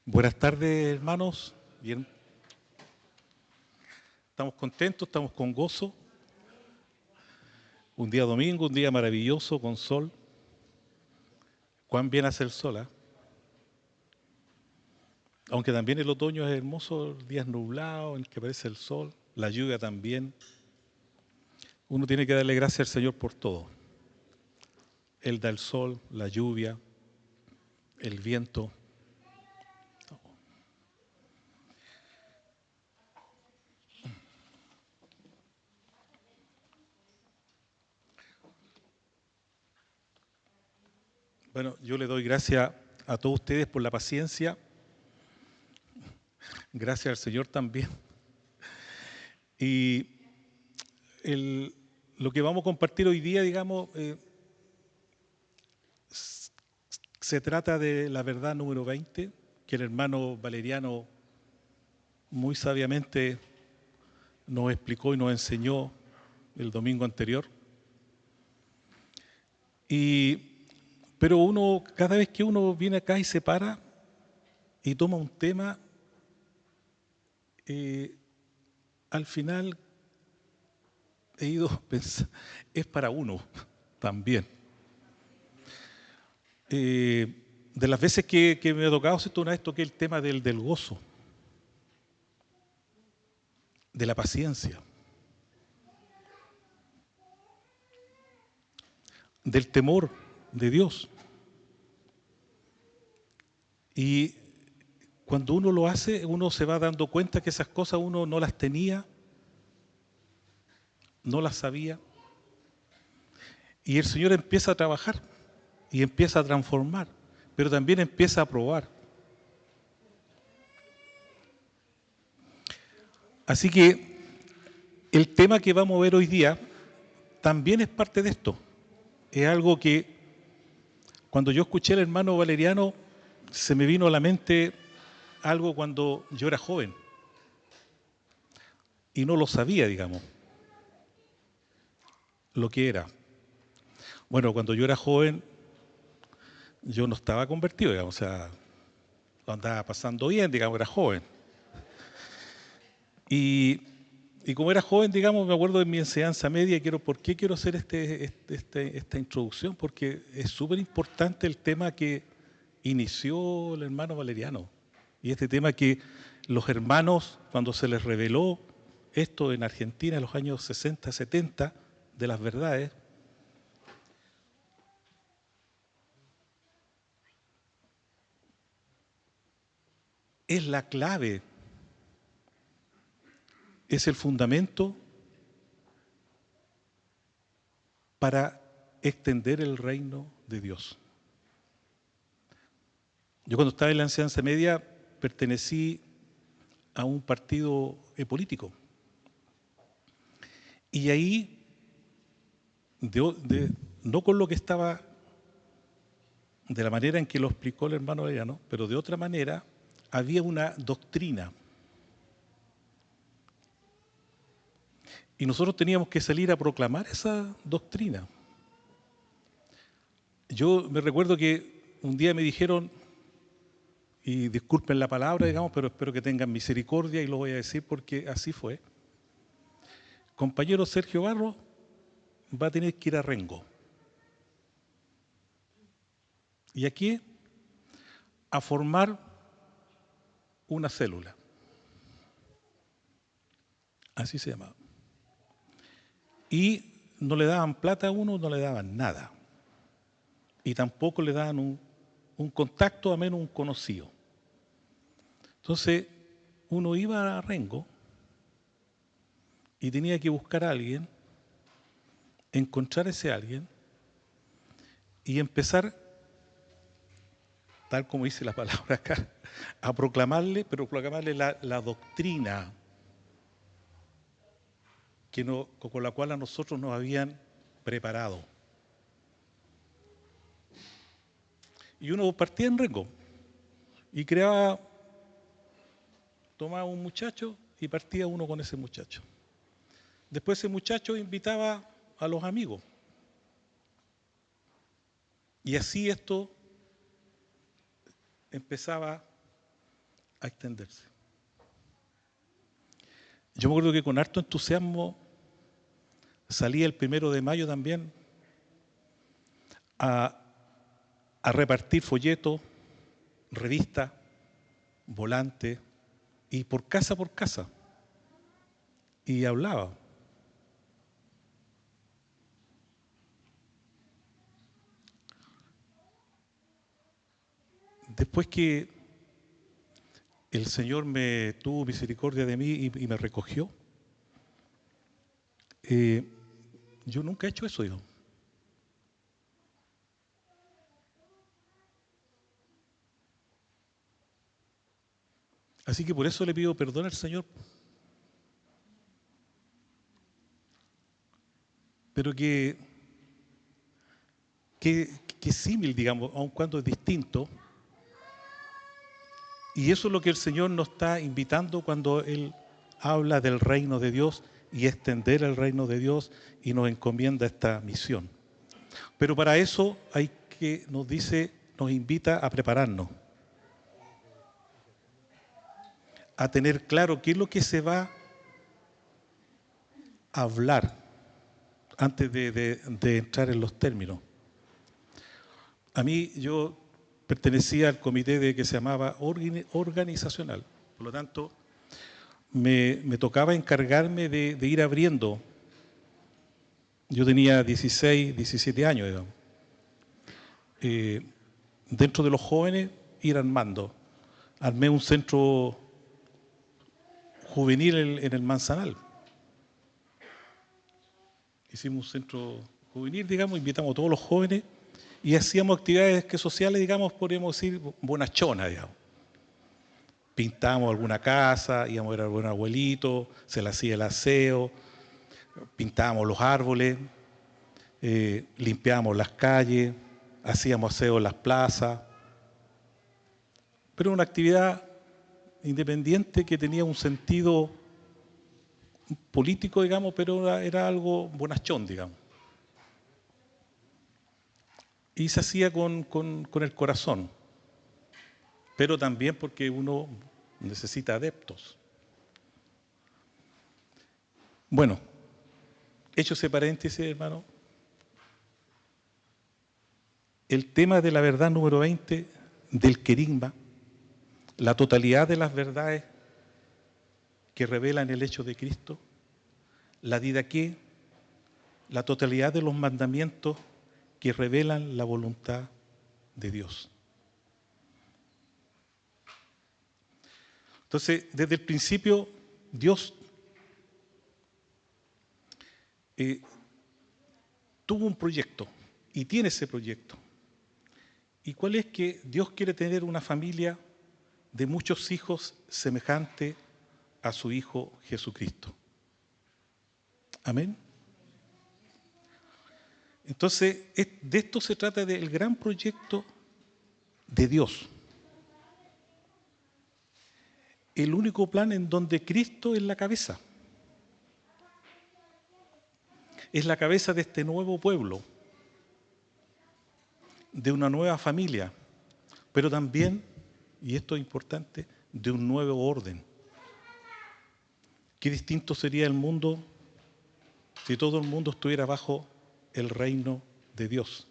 Buenas tardes, hermanos. Bien, estamos contentos, estamos con gozo. Un día domingo, un día maravilloso con sol. Cuán bien hace el sol, ¿ah? Aunque también el otoño es hermoso, días nublados en el que aparece el sol, la lluvia también. Uno tiene que darle gracias al Señor por todo. Él da el sol, la lluvia, el viento. Bueno, yo le doy gracias a todos ustedes por la paciencia. Gracias al Señor también. Y lo que vamos a compartir hoy día, digamos, se trata de la verdad número 20, que el hermano Valeriano muy sabiamente nos explicó y nos enseñó el domingo anterior. Pero cada vez que uno viene acá y se para y toma un tema, al final he ido a pensar, es para uno también. De las veces que me ha tocado, una vez toqué el tema del gozo, de la paciencia, del temor de Dios. Y cuando uno lo hace, uno se va dando cuenta que esas cosas uno no las tenía, no las sabía. Y el Señor empieza a trabajar y empieza a transformar, pero también empieza a probar. Así que el tema que vamos a ver hoy día también es parte de esto. Es algo que cuando yo escuché al hermano Valeriano se me vino a la mente algo cuando yo era joven y no lo sabía, digamos, lo que era. Bueno, cuando yo era joven yo no estaba convertido, digamos, o sea, lo andaba pasando bien, digamos, era joven. Y como era joven, digamos, me acuerdo de mi enseñanza media, ¿por qué quiero hacer esta introducción? Porque es súper importante el tema que inició el hermano Valeriano. Y este tema que los hermanos, cuando se les reveló esto en Argentina en los años 60, 70, de las verdades, es la clave, es el fundamento para extender el reino de Dios. Yo cuando estaba en la enseñanza media pertenecí a un partido político. Y ahí, no con lo que estaba, de la manera en que lo explicó el hermano Valeriano, pero de otra manera, había una doctrina. Y nosotros teníamos que salir a proclamar esa doctrina. Yo me recuerdo que un día me dijeron, y disculpen la palabra, digamos, pero espero que tengan misericordia y lo voy a decir porque así fue. Compañero Sergio Barro va a tener que ir a Rengo. ¿Y aquí? A formar una célula. Así se llamaba. Y no le daban plata a uno, no le daban nada. Y tampoco le daban un contacto, a menos un conocido. Entonces, uno iba a Rengo y tenía que buscar a alguien, encontrar a ese alguien y empezar, tal como dice la palabra acá, a proclamarle, pero proclamarle la doctrina con la cual a nosotros nos habían preparado. Y uno partía en Rengo y tomaba un muchacho y partía uno con ese muchacho. Después ese muchacho invitaba a los amigos. Y así esto empezaba a extenderse. Yo me acuerdo que con harto entusiasmo salía el 1 de mayo también a, a repartir folletos, revistas, volantes, y por casa, y hablaba. Después que el Señor me tuvo misericordia de mí y me recogió, yo nunca he hecho eso, yo. Así que por eso le pido perdón al Señor. Pero que símil, digamos, aun cuando es distinto. Y eso es lo que el Señor nos está invitando cuando Él habla del reino de Dios y extender el reino de Dios y nos encomienda esta misión. Pero para eso hay que, nos invita a prepararnos, a tener claro qué es lo que se va a hablar antes de entrar en los términos. A mí, yo pertenecía al comité que se llamaba organizacional. Por lo tanto, me tocaba encargarme de ir abriendo. Yo tenía 16, 17 años, digamos. Dentro de los jóvenes, ir armando. Armé un centro juvenil en el Manzanal. Hicimos un centro juvenil, digamos, invitamos a todos los jóvenes y hacíamos actividades sociales, digamos, podríamos decir, bonachonas, digamos. Pintábamos alguna casa, íbamos a ver a algún abuelito, se le hacía el aseo, pintábamos los árboles, limpiábamos las calles, hacíamos aseo en las plazas. Pero una actividad independiente que tenía un sentido político, digamos, pero era algo bonachón, digamos. Y se hacía con el corazón, pero también porque uno necesita adeptos. Bueno, hecho ese paréntesis, hermano, el tema de la verdad número 20 del querigma, la totalidad de las verdades que revelan el hecho de Cristo, la didaqué, la totalidad de los mandamientos que revelan la voluntad de Dios. Entonces, desde el principio, Dios tuvo un proyecto y tiene ese proyecto. ¿Y cuál es? Que Dios quiere tener una familia de muchos hijos semejante a su Hijo Jesucristo. Amén. Entonces, de esto se trata del gran proyecto de Dios. El único plan en donde Cristo es la cabeza. Es la cabeza de este nuevo pueblo, de una nueva familia, pero también, y esto es importante, de un nuevo orden. Qué distinto sería el mundo si todo el mundo estuviera bajo el reino de Dios.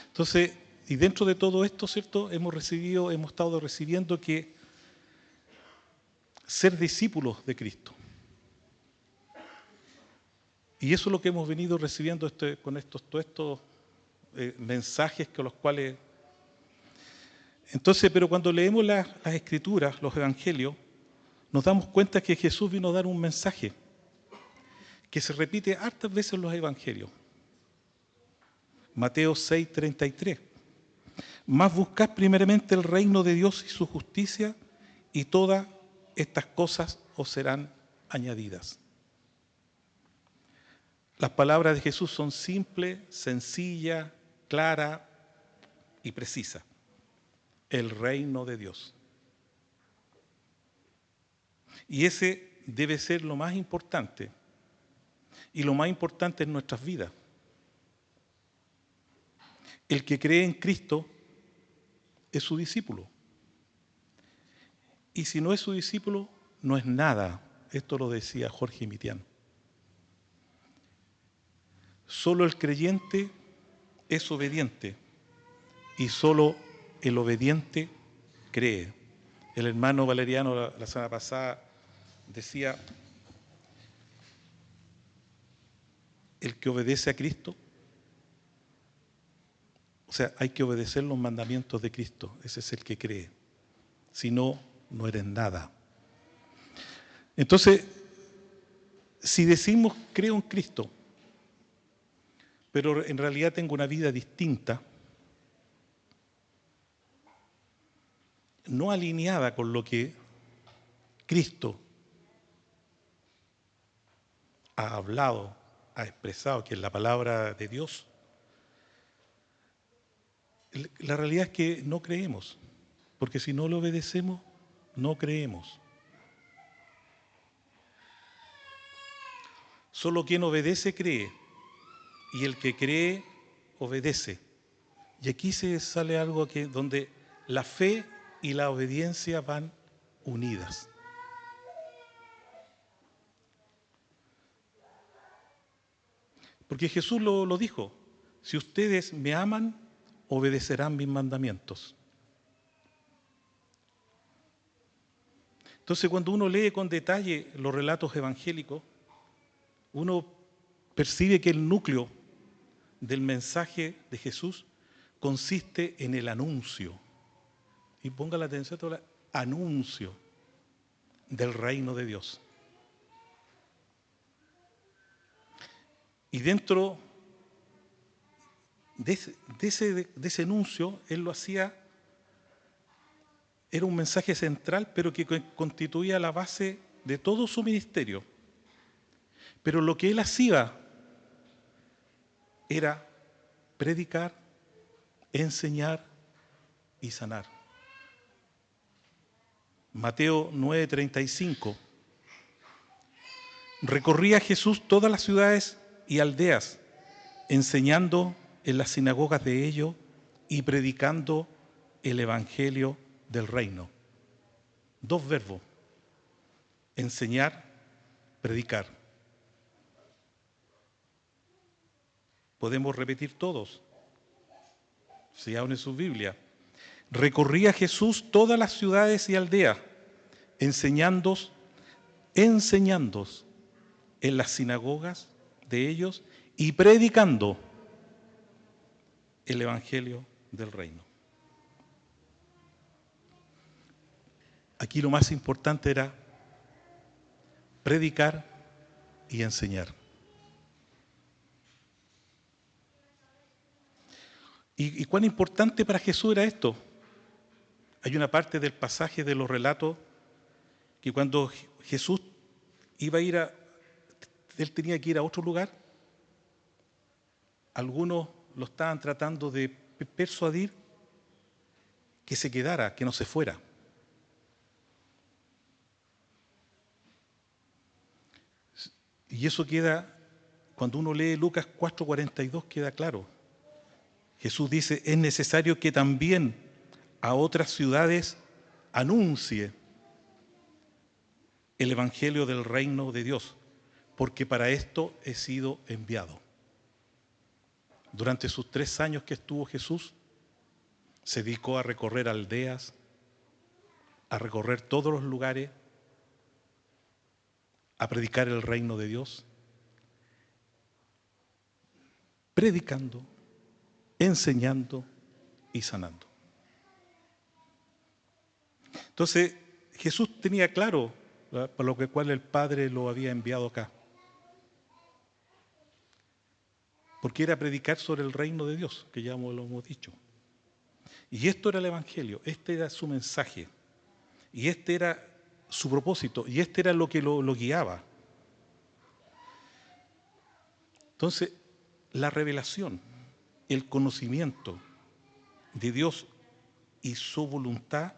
Entonces, y dentro de todo esto, ¿cierto? Hemos estado recibiendo que ser discípulos de Cristo. Y eso es lo que hemos venido recibiendo con todos estos mensajes con los cuales... Entonces, pero cuando leemos las Escrituras, los Evangelios, nos damos cuenta que Jesús vino a dar un mensaje que se repite hartas veces en los Evangelios. Mateo 6:33. Mas buscad primeramente el reino de Dios y su justicia, y todas estas cosas os serán añadidas. Las palabras de Jesús son simples, sencillas, claras y precisas. El reino de Dios. Y ese debe ser lo más importante. Y lo más importante en nuestras vidas. El que cree en Cristo es su discípulo. Y si no es su discípulo, no es nada. Esto lo decía Jorge Mitián. Solo el creyente es obediente y solo el obediente cree. El hermano Valeriano la semana pasada decía, el que obedece a Cristo, o sea, hay que obedecer los mandamientos de Cristo, ese es el que cree. Si no, no eres nada. Entonces, si decimos creo en Cristo, pero en realidad tengo una vida distinta, no alineada con lo que Cristo ha hablado, ha expresado, que es la palabra de Dios, la realidad es que no creemos, porque si no lo obedecemos, no creemos. Solo quien obedece cree, y el que cree obedece. Y aquí se sale algo donde la fe y la obediencia van unidas. Porque Jesús lo dijo, si ustedes me aman, obedecerán mis mandamientos. Entonces, cuando uno lee con detalle los relatos evangélicos, uno percibe que el núcleo del mensaje de Jesús consiste en el anuncio. Y ponga la atención a el anuncio del reino de Dios. Y dentro de ese anuncio, él lo hacía, era un mensaje central, pero que constituía la base de todo su ministerio. Pero lo que él hacía era predicar, enseñar y sanar. Mateo 9:35. Recorría Jesús todas las ciudades y aldeas, enseñando en las sinagogas de ellos y predicando el evangelio del reino. Dos verbos: enseñar, predicar. Podemos repetir todos, si abren su Biblia. Recorría Jesús todas las ciudades y aldeas, enseñando en las sinagogas de ellos y predicando el evangelio del reino. Aquí lo más importante era predicar y enseñar. ¿Y cuán importante para Jesús era esto? Hay una parte del pasaje de los relatos que cuando Jesús iba a él tenía que ir a otro lugar, algunos lo estaban tratando de persuadir que se quedara, que no se fuera. Y eso queda, cuando uno lee Lucas 4:42, queda claro. Jesús dice, es necesario que también a otras ciudades anuncie el evangelio del reino de Dios, porque para esto he sido enviado. Durante sus 3 años que estuvo Jesús, se dedicó a recorrer aldeas, a recorrer todos los lugares, a predicar el reino de Dios, predicando, enseñando y sanando. Entonces, Jesús tenía claro por lo cual el Padre lo había enviado acá. Porque era predicar sobre el reino de Dios, que ya lo hemos dicho. Y esto era el Evangelio, este era su mensaje, y este era su propósito, y este era lo que lo guiaba. Entonces, la revelación, el conocimiento de Dios y su voluntad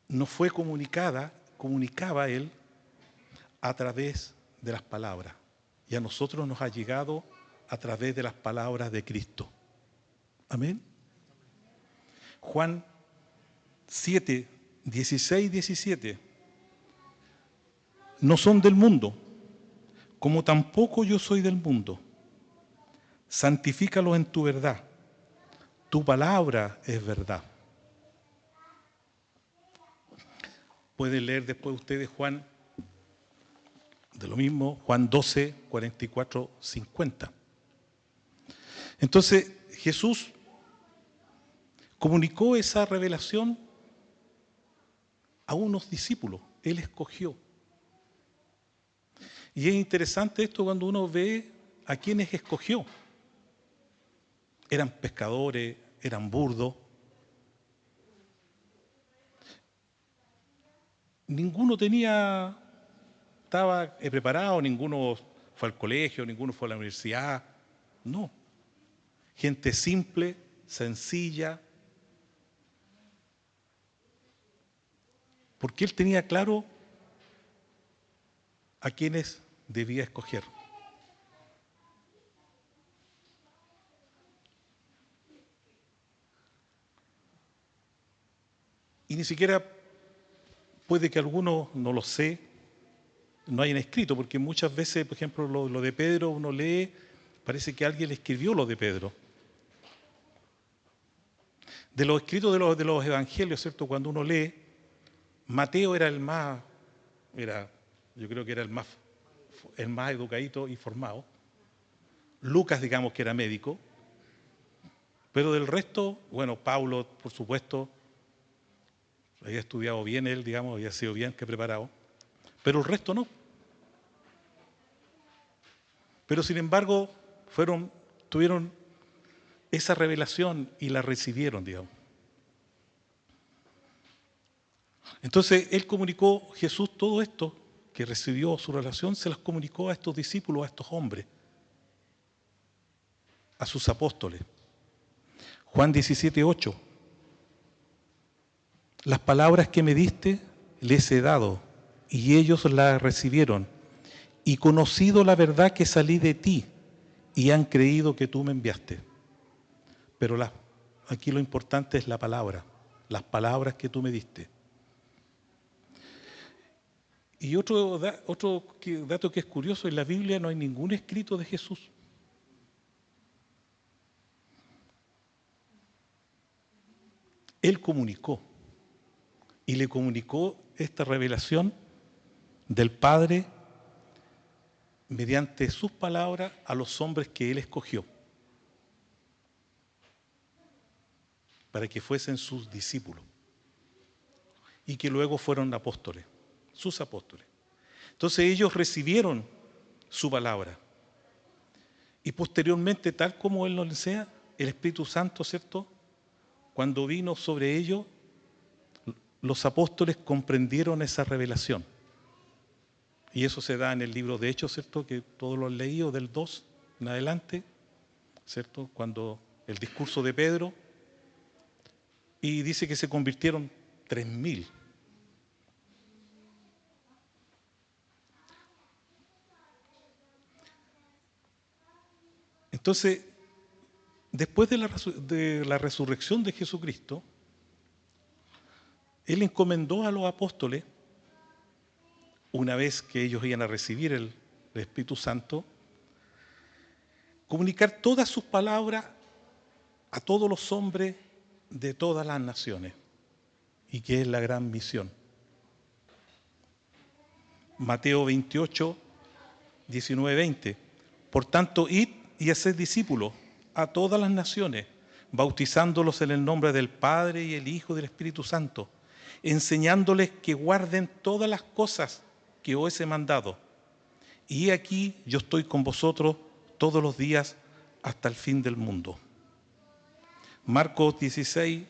no fue comunicaba Él a través de las palabras. Y a nosotros nos ha llegado a través de las palabras de Cristo. Amén. Juan 7, 16, 17. No son del mundo, como tampoco yo soy del mundo. Santifícalos en tu verdad. Tu palabra es verdad. Pueden leer después ustedes Juan, de lo mismo, Juan 12, 44, 50. Entonces, Jesús comunicó esa revelación a unos discípulos. Él escogió. Y es interesante esto cuando uno ve a quienes escogió. Eran pescadores, eran burdos. Ninguno estaba preparado, ninguno fue al colegio, ninguno fue a la universidad. No. Gente simple, sencilla. Porque él tenía claro a quienes debía escoger. Y ni siquiera puede que algunos, no lo sé, no hayan escrito, porque muchas veces, por ejemplo, lo de Pedro, uno lee, parece que alguien le escribió lo de Pedro. De los escritos de los evangelios, ¿cierto? Cuando uno lee, Mateo era yo creo que era el más educadito y formado. Lucas, digamos que era médico. Pero del resto, bueno, Pablo, por supuesto, había estudiado bien él, digamos, había sido bien que preparado. Pero el resto no. Pero sin embargo, tuvieron esa revelación y la recibieron, digamos. Entonces, él comunicó, Jesús, todo esto que recibió su revelación, se las comunicó a estos discípulos, a estos hombres, a sus apóstoles. Juan 17, 8. Las palabras que me diste les he dado, y ellos las recibieron, y conocido la verdad que salí de ti, y han creído que tú me enviaste. Pero aquí lo importante es la palabra, las palabras que tú me diste. Y otro dato que es curioso, en la Biblia no hay ningún escrito de Jesús. Él comunicó, y le comunicó esta revelación del Padre mediante sus palabras a los hombres que Él escogió, para que fuesen sus discípulos, y que luego fueron apóstoles, sus apóstoles. Entonces ellos recibieron su palabra, y posteriormente, tal como Él nos enseña, el Espíritu Santo, ¿cierto?, cuando vino sobre ellos, los apóstoles comprendieron esa revelación. Y eso se da en el libro de Hechos, ¿cierto?, que todos lo han leído, del 2 en adelante, ¿cierto?, cuando el discurso de Pedro, y dice que se convirtieron 3.000. Entonces, después de la resurrección de Jesucristo, Él encomendó a los apóstoles, una vez que ellos iban a recibir el Espíritu Santo, comunicar todas sus palabras a todos los hombres de todas las naciones, y que es la gran misión. Mateo 28, 19, 20. Por tanto, id y haced discípulos a todas las naciones, bautizándolos en el nombre del Padre y el Hijo y del Espíritu Santo, enseñándoles que guarden todas las cosas que os he mandado. Y aquí yo estoy con vosotros todos los días hasta el fin del mundo. Marcos 16,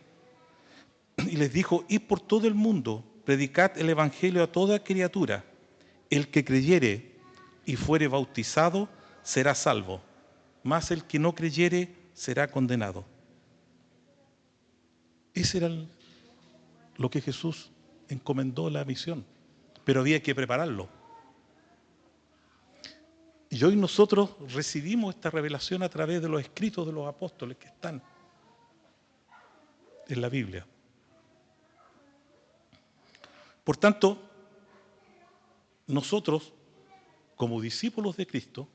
y les dijo, id por todo el mundo, predicad el evangelio a toda criatura. El que creyere y fuere bautizado será salvo, mas el que no creyere será condenado. Ese era lo que Jesús encomendó, la misión, pero había que prepararlo. Y hoy nosotros recibimos esta revelación a través de los escritos de los apóstoles que están. en la Biblia. Por tanto, nosotros, como discípulos de Cristo,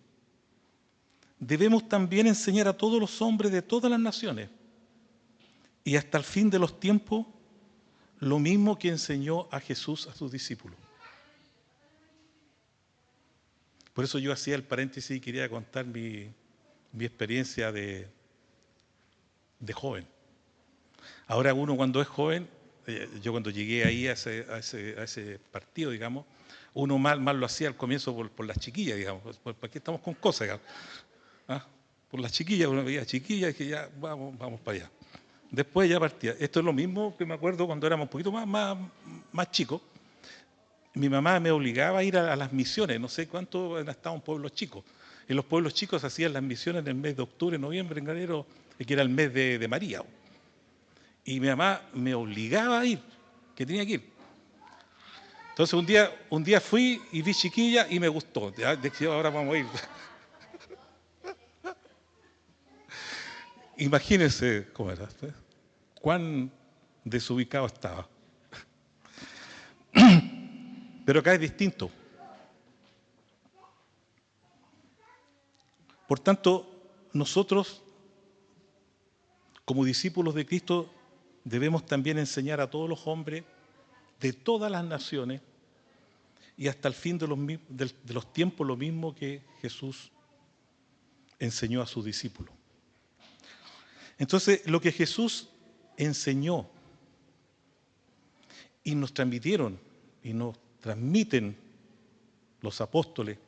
debemos también enseñar a todos los hombres de todas las naciones y hasta el fin de los tiempos lo mismo que enseñó a Jesús a sus discípulos. Por eso yo hacía el paréntesis y quería contar mi experiencia de joven. Ahora uno cuando es joven, yo cuando llegué ahí a ese partido, digamos, uno más lo hacía al comienzo por las chiquillas, digamos, porque aquí estamos con cosas, digamos. ¿Ah? Por las chiquillas, uno veía chiquillas que ya vamos para allá. Después ya partía. Esto es lo mismo que me acuerdo cuando éramos un poquito más chicos. Mi mamá me obligaba a ir a las misiones, no sé cuánto han estado en pueblos chicos. En los pueblos chicos hacían las misiones en el mes de octubre, noviembre, en enero, que era el mes de María. Y mi mamá me obligaba a ir, que tenía que ir. Entonces un día fui y vi chiquilla y me gustó. Ya, dije, ahora vamos a ir. Imagínense cómo era, cuán desubicado estaba. Pero acá es distinto. Por tanto, nosotros, como discípulos de Cristo, debemos también enseñar a todos los hombres de todas las naciones y hasta el fin de los tiempos lo mismo que Jesús enseñó a sus discípulos. Entonces, lo que Jesús enseñó y nos transmitieron y nos transmiten los apóstoles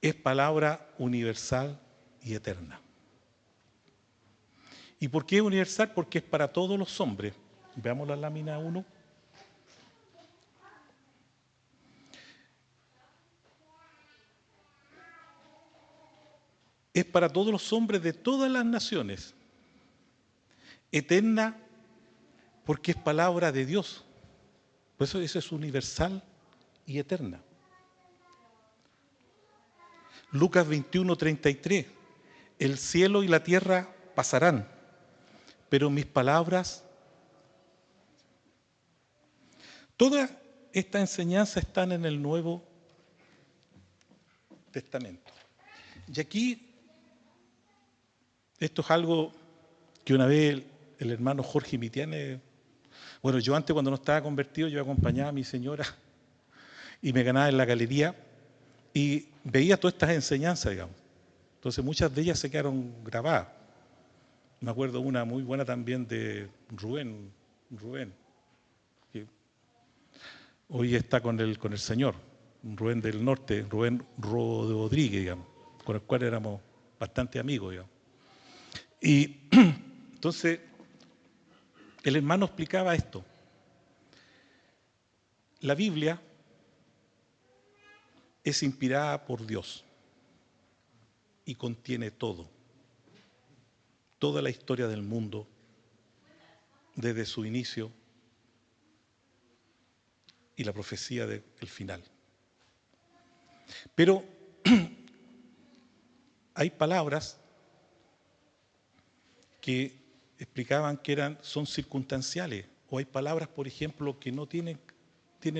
es palabra universal y eterna. ¿Y por qué universal? Porque es para todos los hombres. Veamos la lámina 1. Es para todos los hombres de todas las naciones. Eterna porque es palabra de Dios. Por eso es universal y eterna. Lucas 21:33. El cielo y la tierra pasarán, pero mis palabras... Toda esta enseñanza están en el Nuevo Testamento. Y aquí, esto es algo que una vez el hermano Jorge Mitiane, bueno, yo antes cuando no estaba convertido, yo acompañaba a mi señora y me ganaba en la galería y veía todas estas enseñanzas, digamos. Entonces muchas de ellas se quedaron grabadas. Me acuerdo una muy buena también de Rubén, que hoy está con el Señor, Rubén del Norte, Rubén Rodríguez, digamos, con el cual éramos bastante amigos, digamos. Y entonces el hermano explicaba esto. La Biblia es inspirada por Dios y contiene todo, toda la historia del mundo, desde su inicio y la profecía del final. Pero hay palabras que explicaban que son circunstanciales, o hay palabras, por ejemplo, que no tienen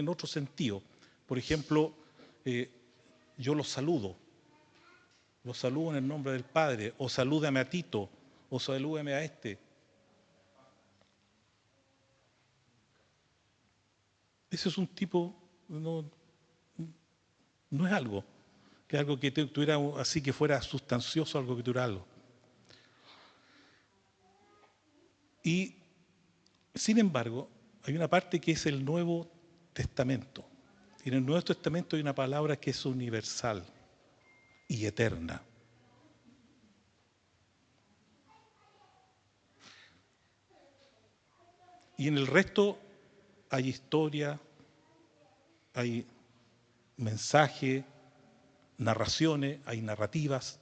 otro sentido. Por ejemplo, yo los saludo en el nombre del Padre, o salúdame a Tito, o salúdame a este. Ese es un tipo, no es algo, que algo que tuviera así que fuera sustancioso, algo que tuviera algo. Y, sin embargo, hay una parte que es el Nuevo Testamento. Y en el Nuevo Testamento hay una palabra que es universal y eterna. Y en el resto hay historia, hay mensaje, narraciones, hay narrativas.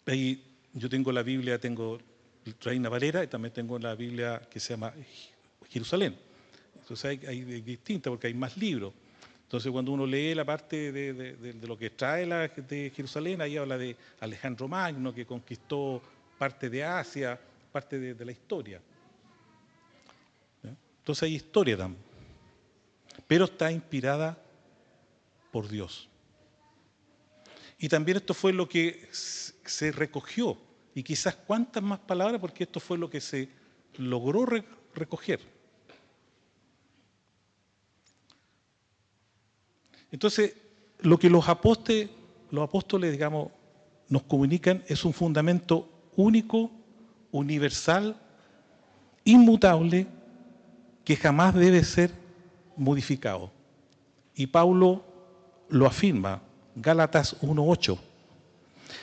Ahí yo tengo la Biblia, tengo Reina Valera y también tengo la Biblia que se llama Jerusalén. Entonces hay distintas porque hay más libros. Entonces, cuando uno lee la parte de lo que trae de Jerusalén, ahí habla de Alejandro Magno, que conquistó parte de Asia, parte de la historia. ¿Ya? Entonces hay historia también, pero está inspirada por Dios. Y también esto fue lo que se recogió, y quizás cuántas más palabras, porque esto fue lo que se logró recoger. Entonces, lo que los apóstoles, digamos, nos comunican es un fundamento único, universal, inmutable, que jamás debe ser modificado. Y Pablo lo afirma, Gálatas 1:8.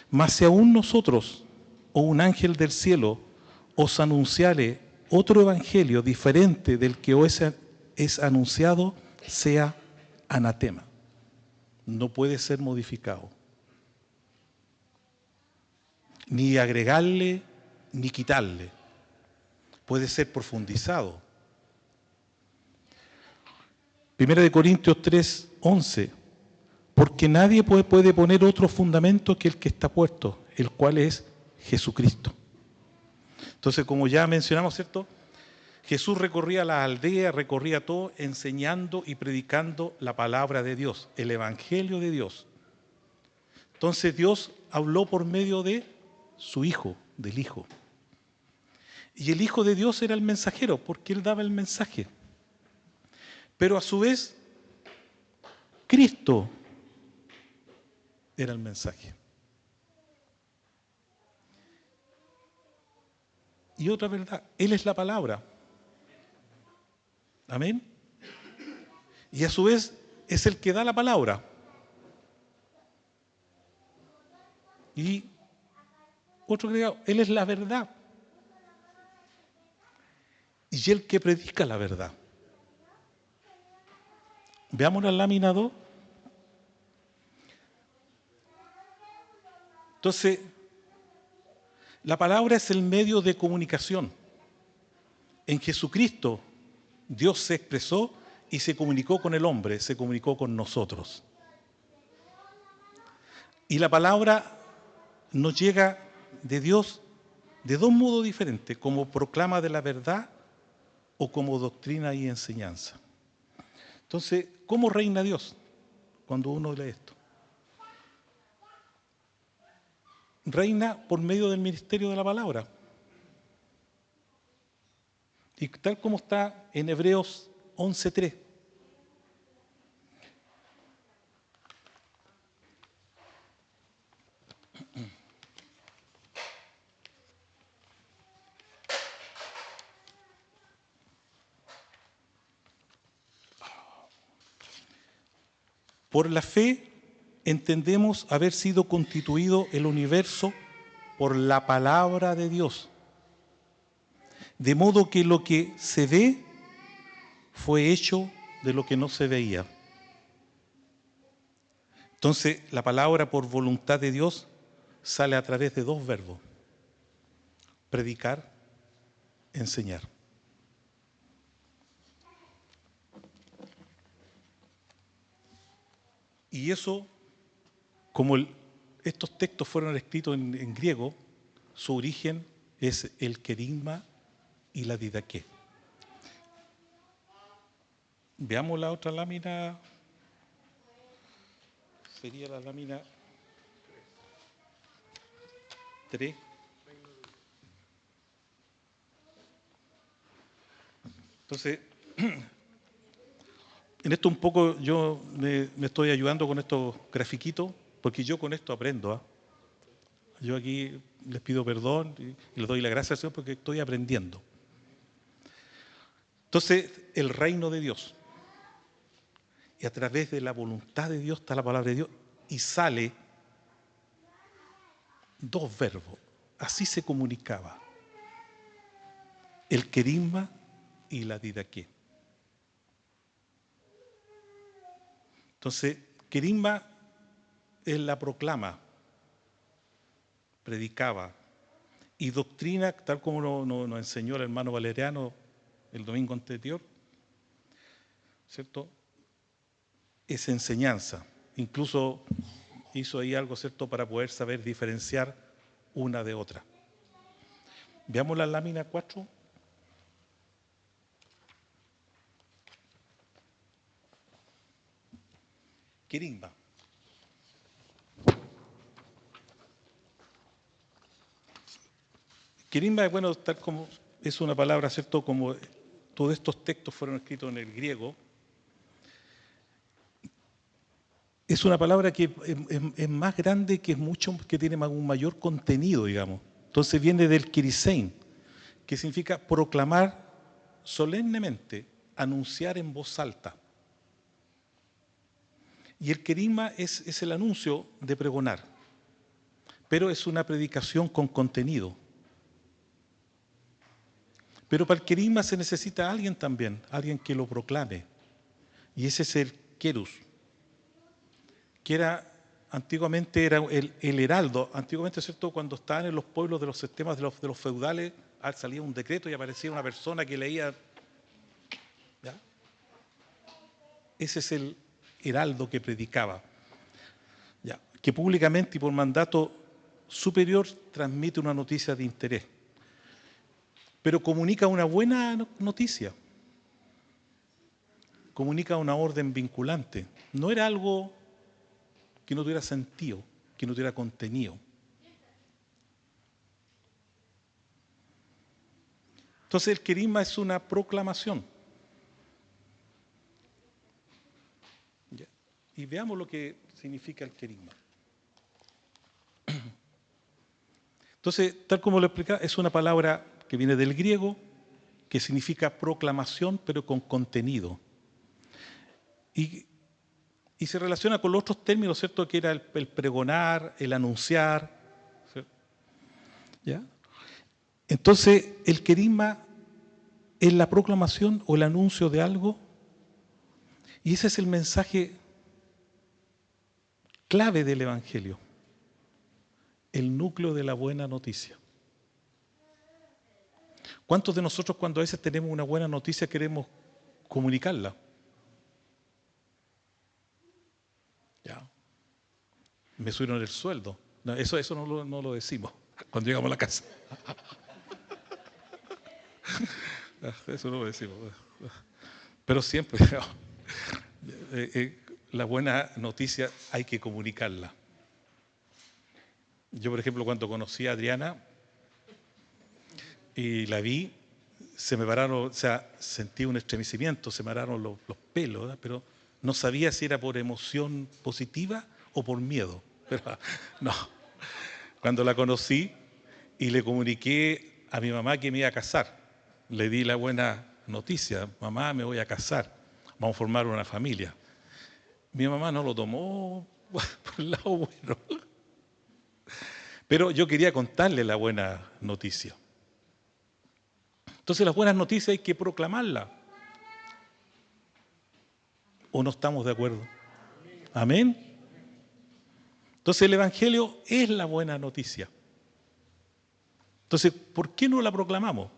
Mas si aún nosotros, o un ángel del cielo, os anunciare otro evangelio diferente del que os es anunciado, sea anatema. No puede ser modificado. Ni agregarle, ni quitarle. Puede ser profundizado. 1 Corintios 3:11. Porque nadie puede poner otro fundamento que el que está puesto, el cual es Jesucristo. Entonces, como ya mencionamos, ¿cierto? Jesús recorría las aldeas, recorría todo, enseñando y predicando la palabra de Dios, el evangelio de Dios. Entonces Dios habló por medio de su Hijo, del Hijo. Y el Hijo de Dios era el mensajero, porque Él daba el mensaje. Pero a su vez, Cristo era el mensaje. Y otra verdad, Él es la palabra. Amén. Y a su vez es el que da la palabra. Y otro agregado, Él es la verdad. Y el que predica la verdad. Veamos la lámina 2. Entonces, la palabra es el medio de comunicación. En Jesucristo, Dios se expresó y se comunicó con el hombre, se comunicó con nosotros. Y la palabra nos llega de Dios de dos modos diferentes, como proclama de la verdad o como doctrina y enseñanza. Entonces, ¿cómo reina Dios cuando uno lee esto? Reina por medio del ministerio de la palabra. Y tal como está en Hebreos 11:3. Por la fe entendemos haber sido constituido el universo por la palabra de Dios. De modo que lo que se ve fue hecho de lo que no se veía. Entonces, la palabra por voluntad de Dios sale a través de dos verbos: predicar, enseñar. Y eso, como estos textos fueron escritos en griego, su origen es el querigma y la didaqué. Veamos la otra lámina. Sería la lámina 3. Entonces, en esto un poco yo me estoy ayudando con estos grafiquitos, porque yo con esto aprendo. Yo aquí les pido perdón y les doy la gracia al Señor porque estoy aprendiendo. Entonces, el reino de Dios. Y a través de la voluntad de Dios está la palabra de Dios y sale dos verbos. Así se comunicaba: el querigma y la didaqué. Entonces, querigma es la proclama, predicaba, y doctrina, tal como nos enseñó el hermano Valeriano el domingo anterior, ¿cierto? es enseñanza. Incluso hizo ahí algo, ¿cierto?, para poder saber diferenciar una de otra. Veamos la lámina 4. Querigma. Querigma, bueno, tal como es una palabra, ¿cierto?, como todos estos textos fueron escritos en el griego, es una palabra que es más grande, que es mucho, que tiene un mayor contenido, digamos. Entonces viene del kirisein, que significa proclamar solemnemente, anunciar en voz alta. Y el querigma es el anuncio de pregonar, pero es una predicación con contenido. Pero para el querigma se necesita alguien también, alguien que lo proclame. Y ese es el querus, que antiguamente era el heraldo. Antiguamente, ¿cierto?, cuando estaban en los pueblos de los sistemas de los feudales, salía un decreto y aparecía una persona que leía. ¿Ya? Ese es el heraldo que predicaba. ¿Ya? Que públicamente y por mandato superior transmite una noticia de interés. Pero comunica una buena noticia. Comunica una orden vinculante. No era algo que no tuviera sentido, que no tuviera contenido. Entonces el querigma es una proclamación. ¿Ya? Y veamos lo que significa el querigma. Entonces, tal como lo explicaba, es una palabra que viene del griego, que significa proclamación, pero con contenido. Y se relaciona con los otros términos, ¿cierto?, que era el pregonar, el anunciar. ¿Cierto? ¿Ya? Entonces, el querigma es la proclamación o el anuncio de algo, y ese es el mensaje clave del Evangelio, el núcleo de la buena noticia. ¿Cuántos de nosotros, cuando a veces tenemos una buena noticia, queremos comunicarla? Ya. Me subieron el sueldo. No, eso no lo decimos cuando llegamos a la casa. Eso no lo decimos. Pero siempre, la buena noticia hay que comunicarla. Yo, por ejemplo, cuando conocí a Adriana y la vi, se me pararon, o sea, sentí un estremecimiento, se me pararon los pelos, ¿verdad? Pero no sabía si era por emoción positiva o por miedo. Pero no, cuando la conocí y le comuniqué a mi mamá que me iba a casar, le di la buena noticia: mamá, me voy a casar, vamos a formar una familia. Mi mamá no lo tomó por el lado bueno, pero yo quería contarle la buena noticia. Entonces las buenas noticias hay que proclamarlas. ¿O no estamos de acuerdo? Amén. Entonces el Evangelio es la buena noticia. Entonces, ¿por qué no la proclamamos?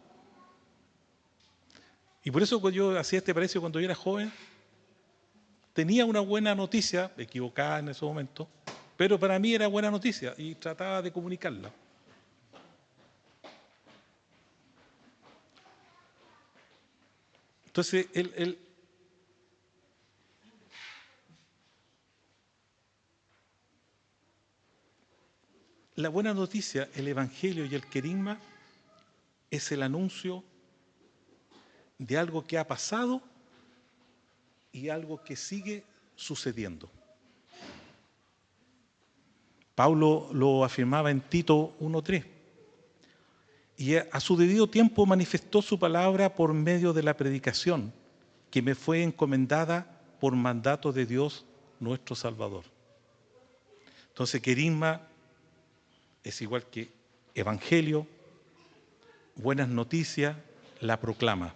Y por eso yo hacía este paréntesis: cuando yo era joven, tenía una buena noticia, equivocada en ese momento, pero para mí era buena noticia y trataba de comunicarla. Entonces, la buena noticia, el Evangelio y el querigma, es el anuncio de algo que ha pasado y algo que sigue sucediendo. Pablo lo afirmaba en Tito 1:3. Y a su debido tiempo manifestó su palabra por medio de la predicación, que me fue encomendada por mandato de Dios nuestro Salvador. Entonces, querigma es igual que evangelio, buenas noticias, la proclama.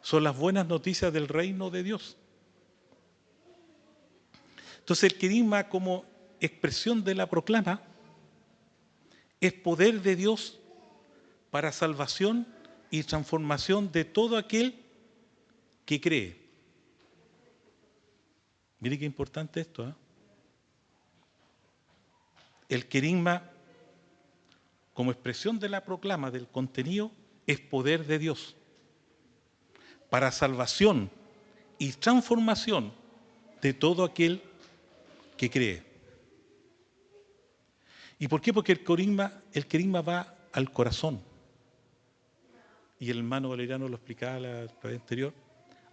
Son las buenas noticias del reino de Dios. Entonces, el querigma, como expresión de la proclama, es poder de Dios para salvación y transformación de todo aquel que cree. Mire qué importante esto, ¿eh? El querigma, como expresión de la proclama del contenido, es poder de Dios para salvación y transformación de todo aquel que cree. ¿Y por qué? Porque el querigma va al corazón. Y el hermano Valeriano lo explicaba la vez anterior,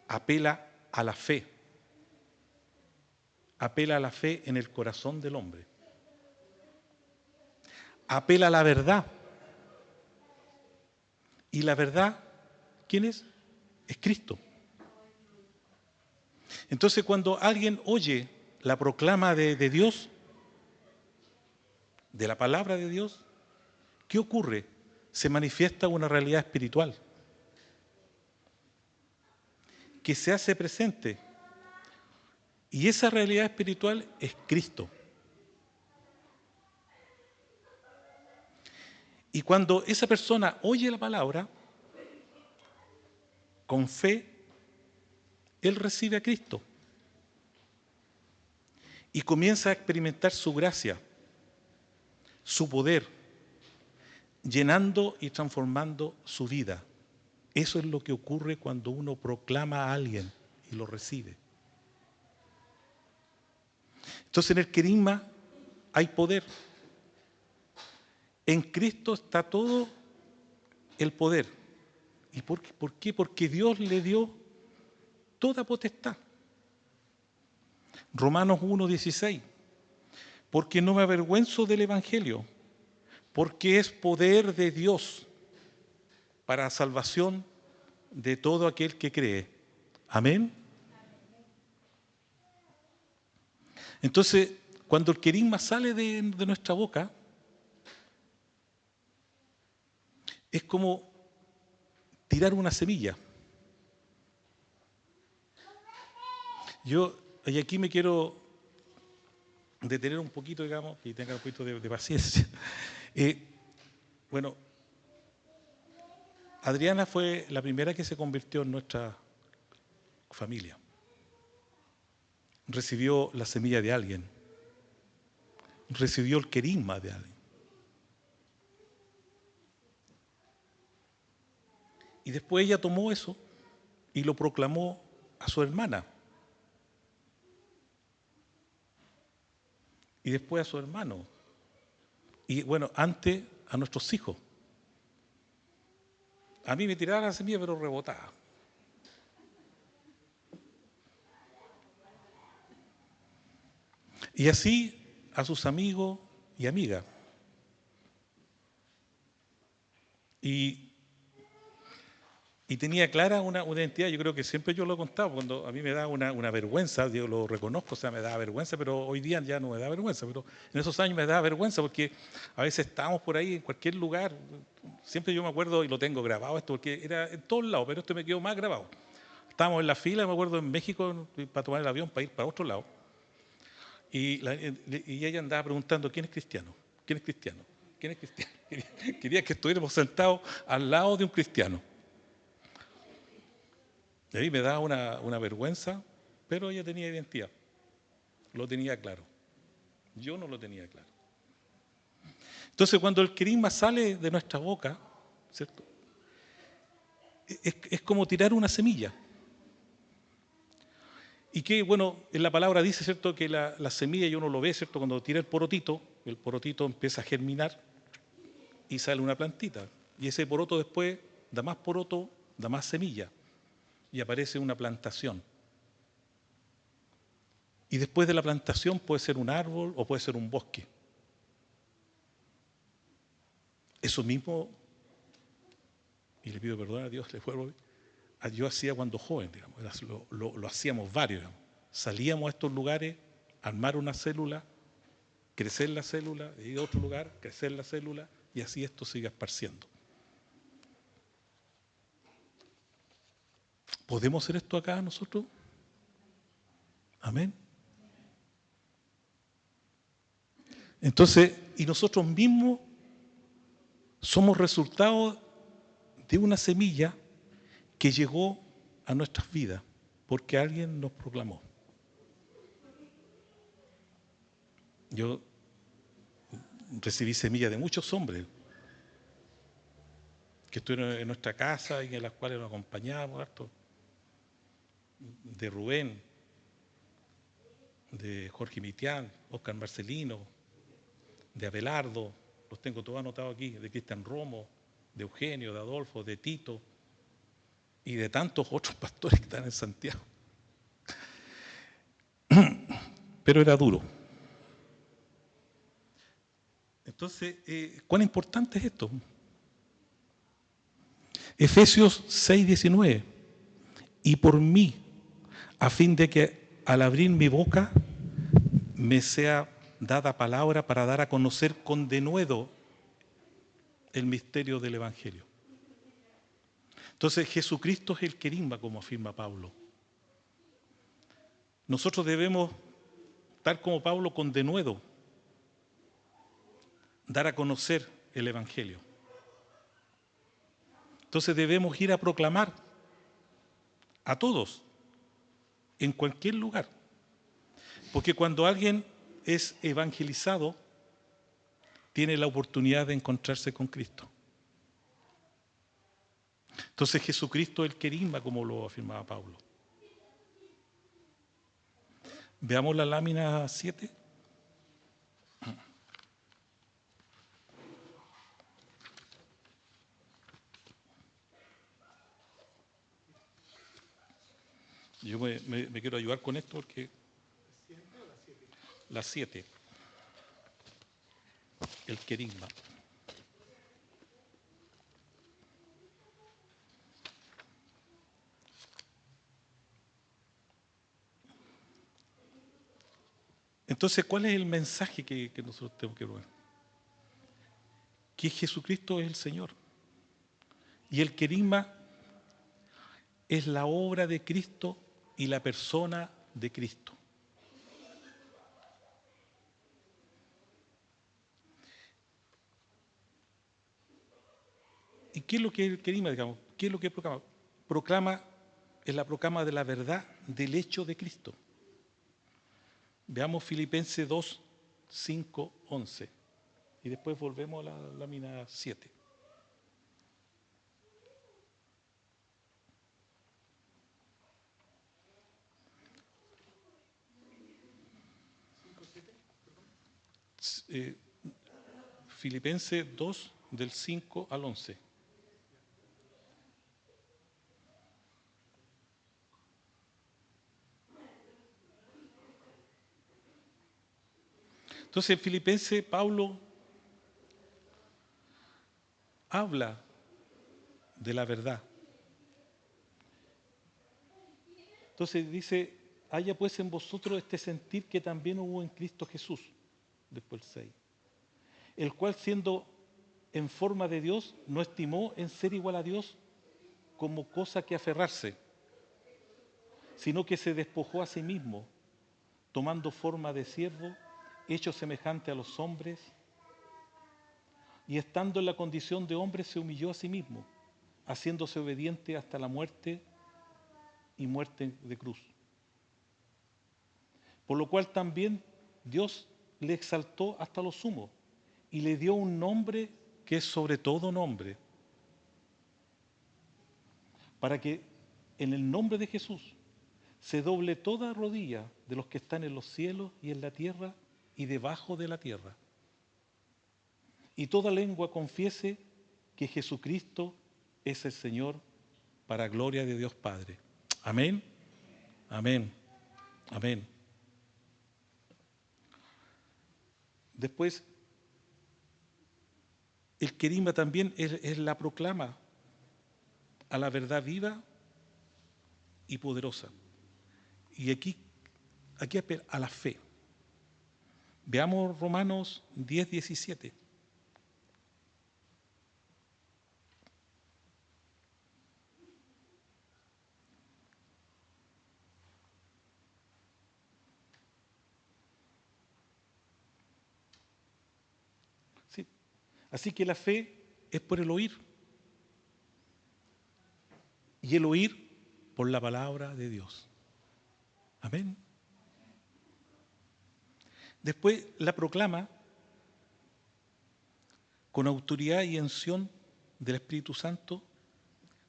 apela a la fe. Apela a la fe en el corazón del hombre. Apela a la verdad. Y la verdad, ¿quién es? Es Cristo. Entonces, cuando alguien oye la proclama de Dios, de la palabra de Dios, ¿qué ocurre? Se manifiesta una realidad espiritual que se hace presente. Y esa realidad espiritual es Cristo. Y cuando esa persona oye la palabra, con fe, él recibe a Cristo. Y comienza a experimentar su gracia, su poder, llenando y transformando su vida. Eso es lo que ocurre cuando uno proclama a alguien y lo recibe. Entonces en el querigma hay poder. En Cristo está todo el poder. ¿Y por qué? Porque Dios le dio toda potestad. Romanos 1:16. Porque no me avergüenzo del Evangelio, porque es poder de Dios para salvación de todo aquel que cree. Amén. Entonces, cuando el querigma sale de nuestra boca, es como tirar una semilla. Y aquí me quiero detener un poquito, digamos, y tenga un poquito de paciencia. Bueno, Adriana fue la primera que se convirtió en nuestra familia. Recibió la semilla de alguien. Recibió el querigma de alguien. Y después ella tomó eso y lo proclamó a su hermana. Y después a su hermano. Y bueno, antes a nuestros hijos. A mí me tiraba la semilla, pero rebotaba. Y así a sus amigos y amigas. Y tenía clara una identidad, yo creo que siempre yo lo he contado, cuando a mí me da una vergüenza, yo lo reconozco, o sea, me da vergüenza, pero hoy día ya no me da vergüenza, pero en esos años me da vergüenza porque a veces estábamos por ahí en cualquier lugar, siempre yo me acuerdo y lo tengo grabado esto, porque era en todos lados, pero esto me quedó más grabado. Estábamos en la fila, me acuerdo, en México, para tomar el avión, para ir para otro lado, y ella andaba preguntando, ¿quién es cristiano? ¿Quién es cristiano? ¿Quién es cristiano? Quería que estuviéramos sentados al lado de un cristiano. Y ahí me da una vergüenza, pero ella tenía identidad, lo tenía claro. Yo no lo tenía claro. Entonces, cuando el querigma sale de nuestra boca, ¿cierto? Es como tirar una semilla. Y que, bueno, en la palabra dice, ¿cierto?, que la semilla, y uno lo ve, ¿cierto?, cuando tira el porotito empieza a germinar y sale una plantita. Y ese poroto después da más poroto, da más semilla. Y aparece una plantación. Y después de la plantación puede ser un árbol o puede ser un bosque. Eso mismo, y le pido perdón a Dios, yo hacía cuando joven, digamos, lo hacíamos varios, digamos. Salíamos a estos lugares, armar una célula, crecer la célula, ir a otro lugar, crecer la célula, y así esto sigue esparciendo. ¿Podemos hacer esto acá nosotros? Amén. Entonces, y nosotros mismos somos resultado de una semilla que llegó a nuestras vidas porque alguien nos proclamó. Yo recibí semillas de muchos hombres que estuvieron en nuestra casa y en las cuales nos acompañábamos harto. De Rubén, de Jorge Mitián, Oscar Marcelino, de Abelardo, los tengo todos anotados aquí, de Cristian Romo, de Eugenio, de Adolfo, de Tito y de tantos otros pastores que están en Santiago. Pero era duro. Entonces, ¿cuán importante es esto? Efesios 6:19. Y por mí, a fin de que al abrir mi boca me sea dada palabra para dar a conocer con denuedo el misterio del Evangelio. Entonces, Jesucristo es el querigma, como afirma Pablo. Nosotros debemos, tal como Pablo, con denuedo, dar a conocer el Evangelio. Entonces debemos ir a proclamar a todos, en cualquier lugar. Porque cuando alguien es evangelizado, tiene la oportunidad de encontrarse con Cristo. Entonces Jesucristo es el querigma, como lo afirmaba Pablo. Veamos la lámina 7. Yo me quiero ayudar con esto porque la 7, el querigma. Entonces, ¿cuál es el mensaje que nosotros tenemos que ver? Que Jesucristo es el Señor. Y el querigma es la obra de Cristo y la persona de Cristo. ¿Y qué es lo que es el querigma, digamos? ¿Qué es lo que proclama? Proclama, es la proclama de la verdad del hecho de Cristo. Veamos Filipenses 2, 5, 11. Y después volvemos a la lámina 7. Filipenses 2, del 5 al 11. Entonces, en Filipenses, Pablo habla de la verdad. Entonces dice, haya pues en vosotros este sentir que también hubo en Cristo Jesús, después el 6, el cual siendo en forma de Dios, no estimó en ser igual a Dios como cosa que aferrarse, sino que se despojó a sí mismo, tomando forma de siervo, hecho semejante a los hombres, y estando en la condición de hombre se humilló a sí mismo, haciéndose obediente hasta la muerte y muerte de cruz. Por lo cual también Dios le exaltó hasta lo sumo y le dio un nombre que es sobre todo nombre, para que en el nombre de Jesús se doble toda rodilla de los que están en los cielos y en la tierra y debajo de la tierra. Y toda lengua confiese que Jesucristo es el Señor, para gloria de Dios Padre. Amén, amén, amén. Después, el querigma también es la proclama a la verdad viva y poderosa. Y aquí a la fe. Veamos Romanos 10, 17. ¿Sí? Así que la fe es por el oír. Y el oír por la palabra de Dios. Amén. Después la proclama con autoridad y unción del Espíritu Santo,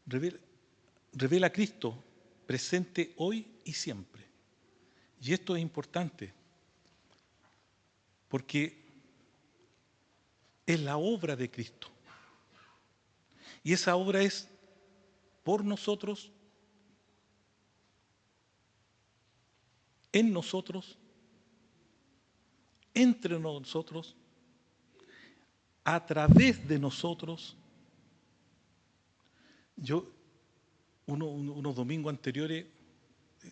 revela a Cristo presente hoy y siempre. Y esto es importante porque es la obra de Cristo. Y esa obra es por nosotros, en nosotros, entre nosotros, a través de nosotros. Yo, unos domingos anteriores,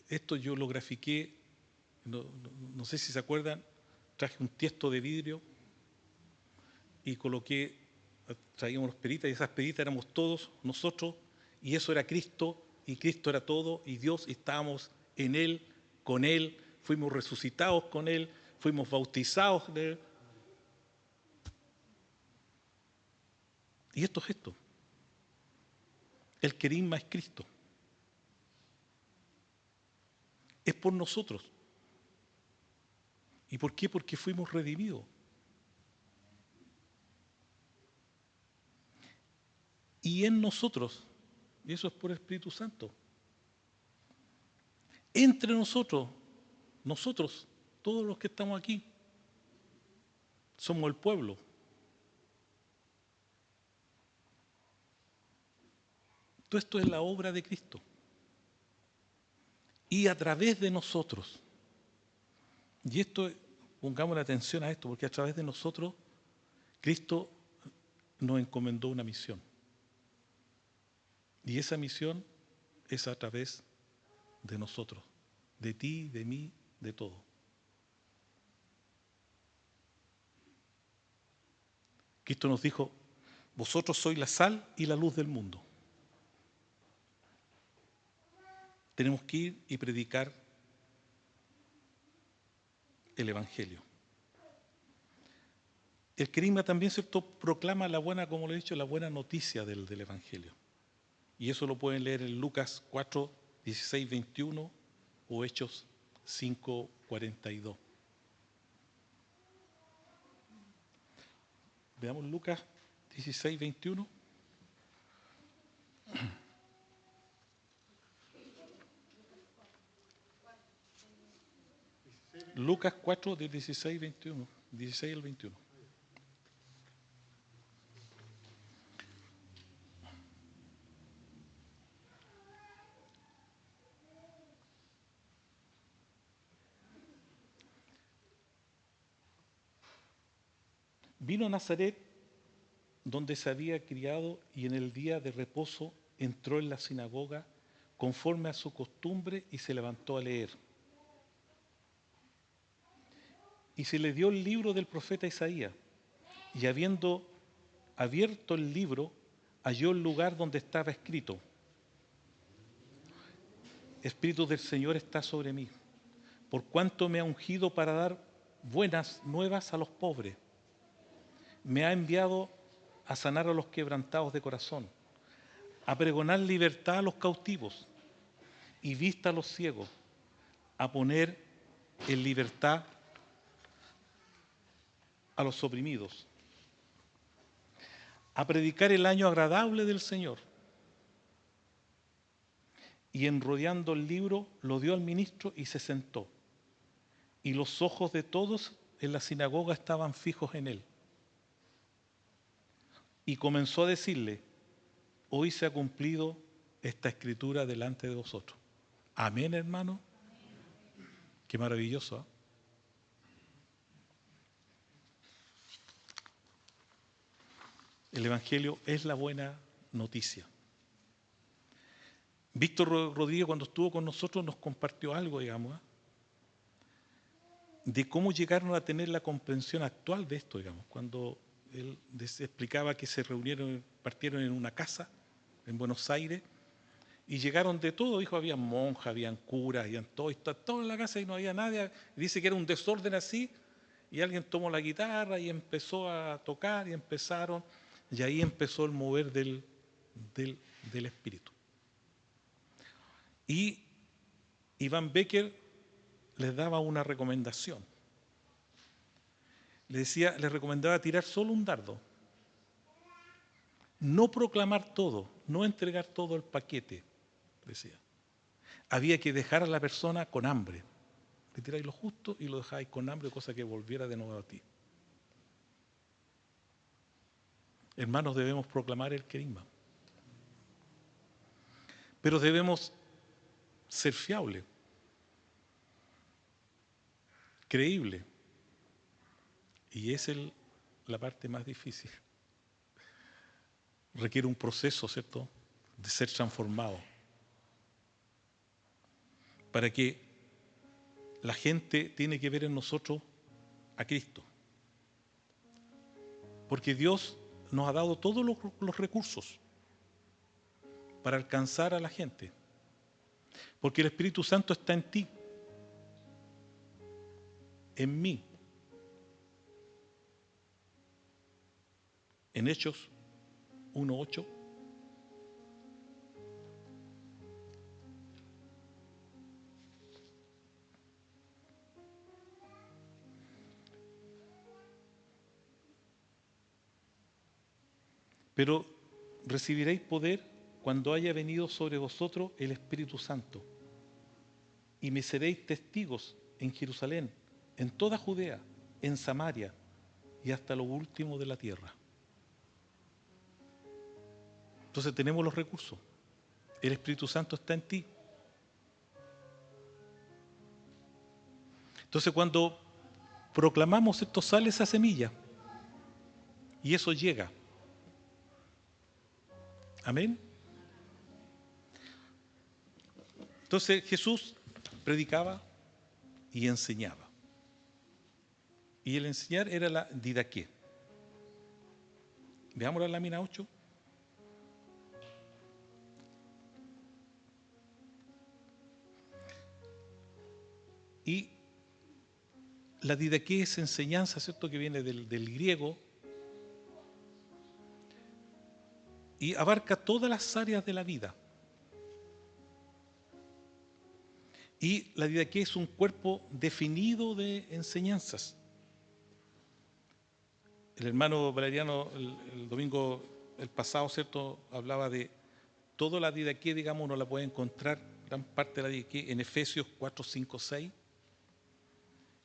esto yo lo grafiqué, no sé si se acuerdan, traje un tiesto de vidrio y coloqué, traíamos las peritas y esas peritas éramos todos nosotros y eso era Cristo y Cristo era todo y Dios y estábamos en Él, con Él, fuimos resucitados con Él, fuimos bautizados de Él. Y esto es esto. El querigma es Cristo. Es por nosotros. ¿Y por qué? Porque fuimos redimidos. Y en nosotros, y eso es por el Espíritu Santo. Entre nosotros, todos los que estamos aquí, somos el pueblo. Todo esto es la obra de Cristo. Y a través de nosotros, y esto, pongamos la atención a esto, porque a través de nosotros, Cristo nos encomendó una misión. Y esa misión es a través de nosotros, de ti, de mí, de todo. Cristo nos dijo, vosotros sois la sal y la luz del mundo. Tenemos que ir y predicar el Evangelio. El querigma también, ¿cierto?, proclama la buena, como lo he dicho, la buena noticia del Evangelio. Y eso lo pueden leer en Lucas 4, 16, 21 o Hechos 5, 42. Veamos Lucas 16, 21. Lucas 4, del 16, 21. 16 al 21. Vino a Nazaret, donde se había criado, y en el día de reposo entró en la sinagoga conforme a su costumbre y se levantó a leer. Y se le dio el libro del profeta Isaías, y habiendo abierto el libro, halló el lugar donde estaba escrito: Espíritu del Señor está sobre mí, por cuanto me ha ungido para dar buenas nuevas a los pobres. Me ha enviado a sanar a los quebrantados de corazón, a pregonar libertad a los cautivos y vista a los ciegos, a poner en libertad a los oprimidos, a predicar el año agradable del Señor. Y enrollando el libro, lo dio al ministro y se sentó. Y los ojos de todos en la sinagoga estaban fijos en él. Y comenzó a decirle: hoy se ha cumplido esta escritura delante de vosotros. Amén, hermano. Qué maravilloso, ¿eh? El Evangelio es la buena noticia. Víctor Rodríguez, cuando estuvo con nosotros, nos compartió algo, digamos, de cómo llegaron a tener la comprensión actual de esto, digamos, cuando él explicaba que se reunieron, partieron en una casa en Buenos Aires y llegaron de todo, dijo, había monjas, habían curas, habían todo en la casa y no había nadie. Dice que era un desorden así y alguien tomó la guitarra y empezó a tocar y empezaron, y ahí empezó el mover del espíritu. Y Iván Becker les daba una recomendación. le recomendaba tirar solo un dardo. No proclamar todo, no entregar todo el paquete, decía. Había que dejar a la persona con hambre. Le tiráis lo justo y lo dejáis con hambre, cosa que volviera de nuevo a ti. Hermanos, debemos proclamar el querigma. Pero debemos ser fiables, creíbles. Y es la parte más difícil. Requiere un proceso, ¿cierto?, de ser transformado. Para que la gente tiene que ver en nosotros a Cristo. Porque Dios nos ha dado todos los recursos para alcanzar a la gente. Porque el Espíritu Santo está en ti, en mí. En Hechos 1:8. Pero recibiréis poder cuando haya venido sobre vosotros el Espíritu Santo. Y me seréis testigos en Jerusalén, en toda Judea, en Samaria y hasta lo último de la tierra. Entonces tenemos los recursos. El Espíritu Santo está en ti. Entonces cuando proclamamos esto, sale esa semilla y eso llega. Amén. Entonces Jesús predicaba y enseñaba. Y el enseñar era la didaqué. Veamos la lámina 8. Y la didaqué es enseñanza, ¿cierto?, que viene del griego y abarca todas las áreas de la vida. Y la didaqué es un cuerpo definido de enseñanzas. El hermano Valeriano el domingo el pasado, ¿cierto?, hablaba de toda la didaqué, digamos, uno la puede encontrar, gran parte de la didaqué, en Efesios 4, 5, 6,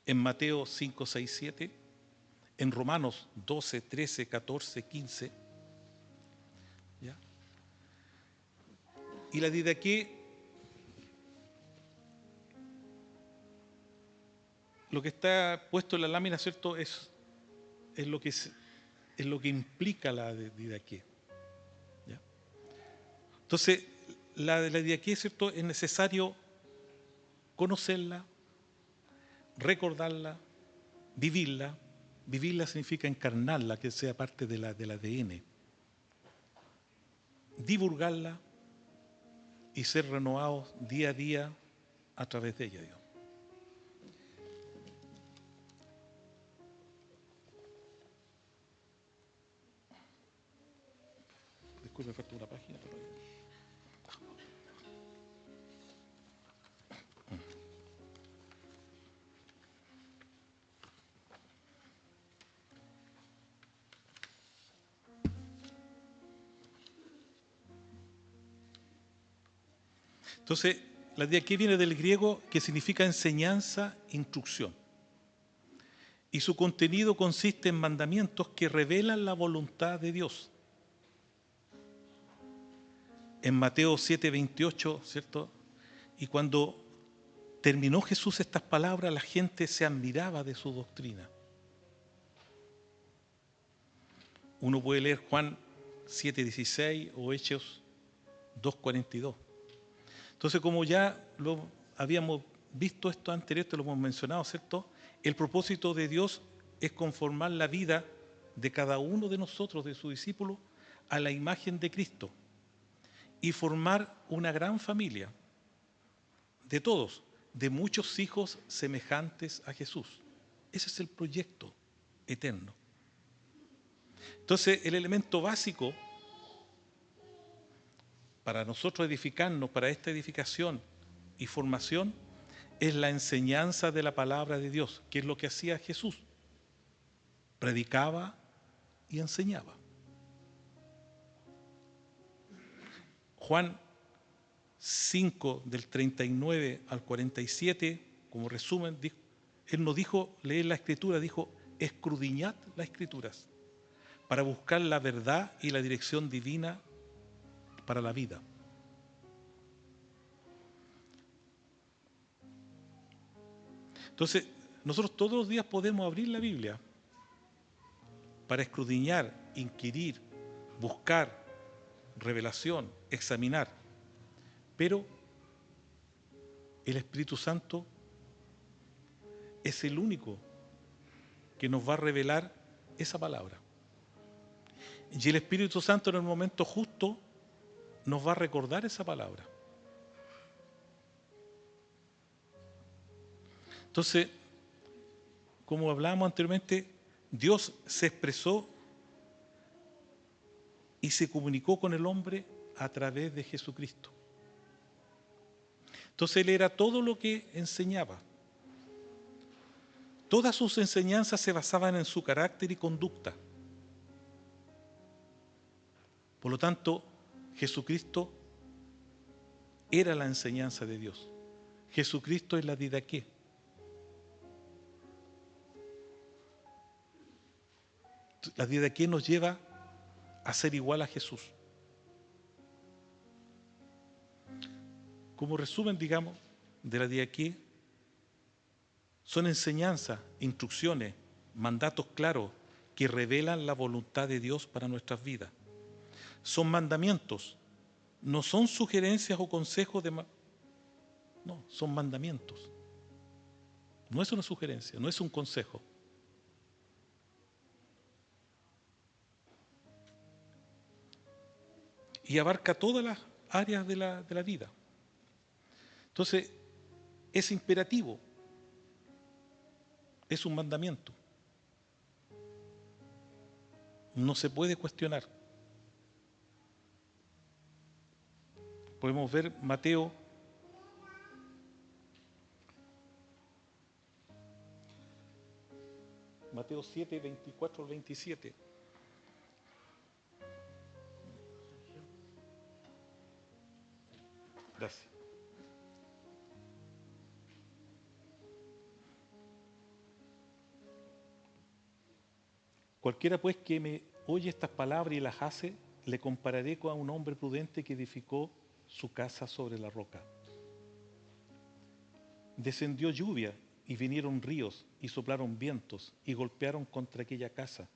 en Mateo 5, 6, 7, en Romanos 12, 13, 14, 15. ¿Ya? Y la didaqué, lo que está puesto en la lámina, ¿cierto?, es lo que implica la didaqué. ¿Ya? Entonces, la didaqué, ¿cierto?, es necesario conocerla, recordarla, vivirla. Vivirla significa encarnarla, que sea parte del ADN. Divulgarla y ser renovados día a día a través de ella, Dios. Disculpe, me falta una página. Entonces, la didaqué viene del griego, que significa enseñanza, instrucción. Y su contenido consiste en mandamientos que revelan la voluntad de Dios. En Mateo 7, 28, ¿cierto? Y cuando terminó Jesús estas palabras, la gente se admiraba de su doctrina. Uno puede leer Juan 7, 16 o Hechos 2, 42. Entonces, como ya lo habíamos visto esto anterior, te lo hemos mencionado, ¿cierto? El propósito de Dios es conformar la vida de cada uno de nosotros, de sus discípulos, a la imagen de Cristo y formar una gran familia de todos, de muchos hijos semejantes a Jesús. Ese es el proyecto eterno. Entonces, el elemento básico para nosotros edificarnos, para esta edificación y formación, es la enseñanza de la palabra de Dios, que es lo que hacía Jesús. predicaba y enseñaba. Juan 5, del 39 al 47, como resumen, él no dijo leer la Escritura, dijo escudriñad las Escrituras para buscar la verdad y la dirección divina para la vida. Entonces, nosotros todos los días podemos abrir la Biblia para escudriñar, inquirir, buscar revelación, examinar. Pero el Espíritu Santo es el único que nos va a revelar esa palabra. Y el Espíritu Santo en el momento justo nos va a recordar esa palabra. Entonces, como hablábamos anteriormente, Dios se expresó y se comunicó con el hombre a través de Jesucristo. Entonces Él era todo lo que enseñaba. Todas sus enseñanzas se basaban en su carácter y conducta. Por lo tanto, Jesucristo era la enseñanza de Dios. Jesucristo es la didaqué. La didaqué nos lleva a ser igual a Jesús. Como resumen, digamos, de la didaqué, son enseñanzas, instrucciones, mandatos claros que revelan la voluntad de Dios para nuestras vidas. Son mandamientos, no son sugerencias o consejos de... No, son mandamientos. No es una sugerencia, no es un consejo. Y abarca todas las áreas de la vida. Entonces, es imperativo, es un mandamiento. No se puede cuestionar. Podemos ver Mateo 7, 24 al 27. Gracias. Cualquiera pues que me oye estas palabras y las hace, le compararé con un hombre prudente que edificó su casa sobre la roca. Descendió lluvia y vinieron ríos y soplaron vientos y golpearon contra aquella casa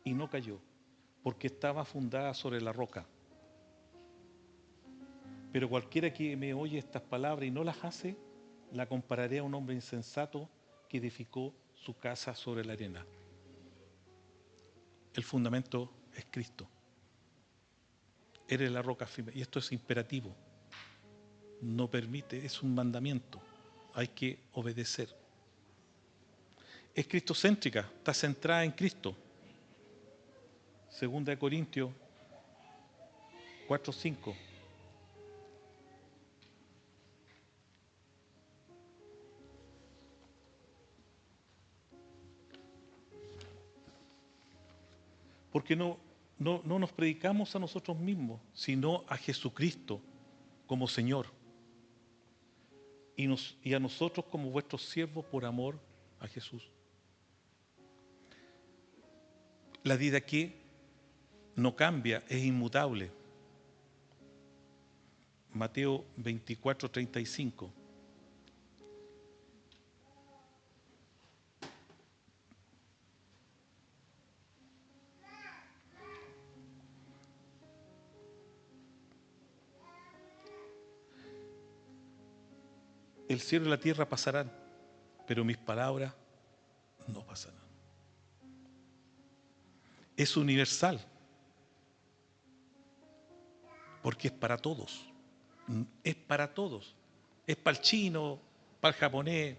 y no cayó, porque estaba fundada sobre la roca. Pero cualquiera que me oye estas palabras y no las hace, la compararé a un hombre insensato que edificó su casa sobre la arena. El fundamento es Cristo. Eres la roca firme. Y esto es imperativo. No permite, es un mandamiento. Hay que obedecer. Es cristocéntrica, está centrada en Cristo. 2 Corintios 4:5. Porque no nos predicamos a nosotros mismos, sino a Jesucristo como Señor. Y a nosotros como vuestros siervos por amor a Jesús. La didaqué no cambia, es inmutable. Mateo 24:35. El cielo y la tierra pasarán, pero mis palabras no pasarán. Es universal, porque es para todos. Es para todos. Es para el chino, para el japonés,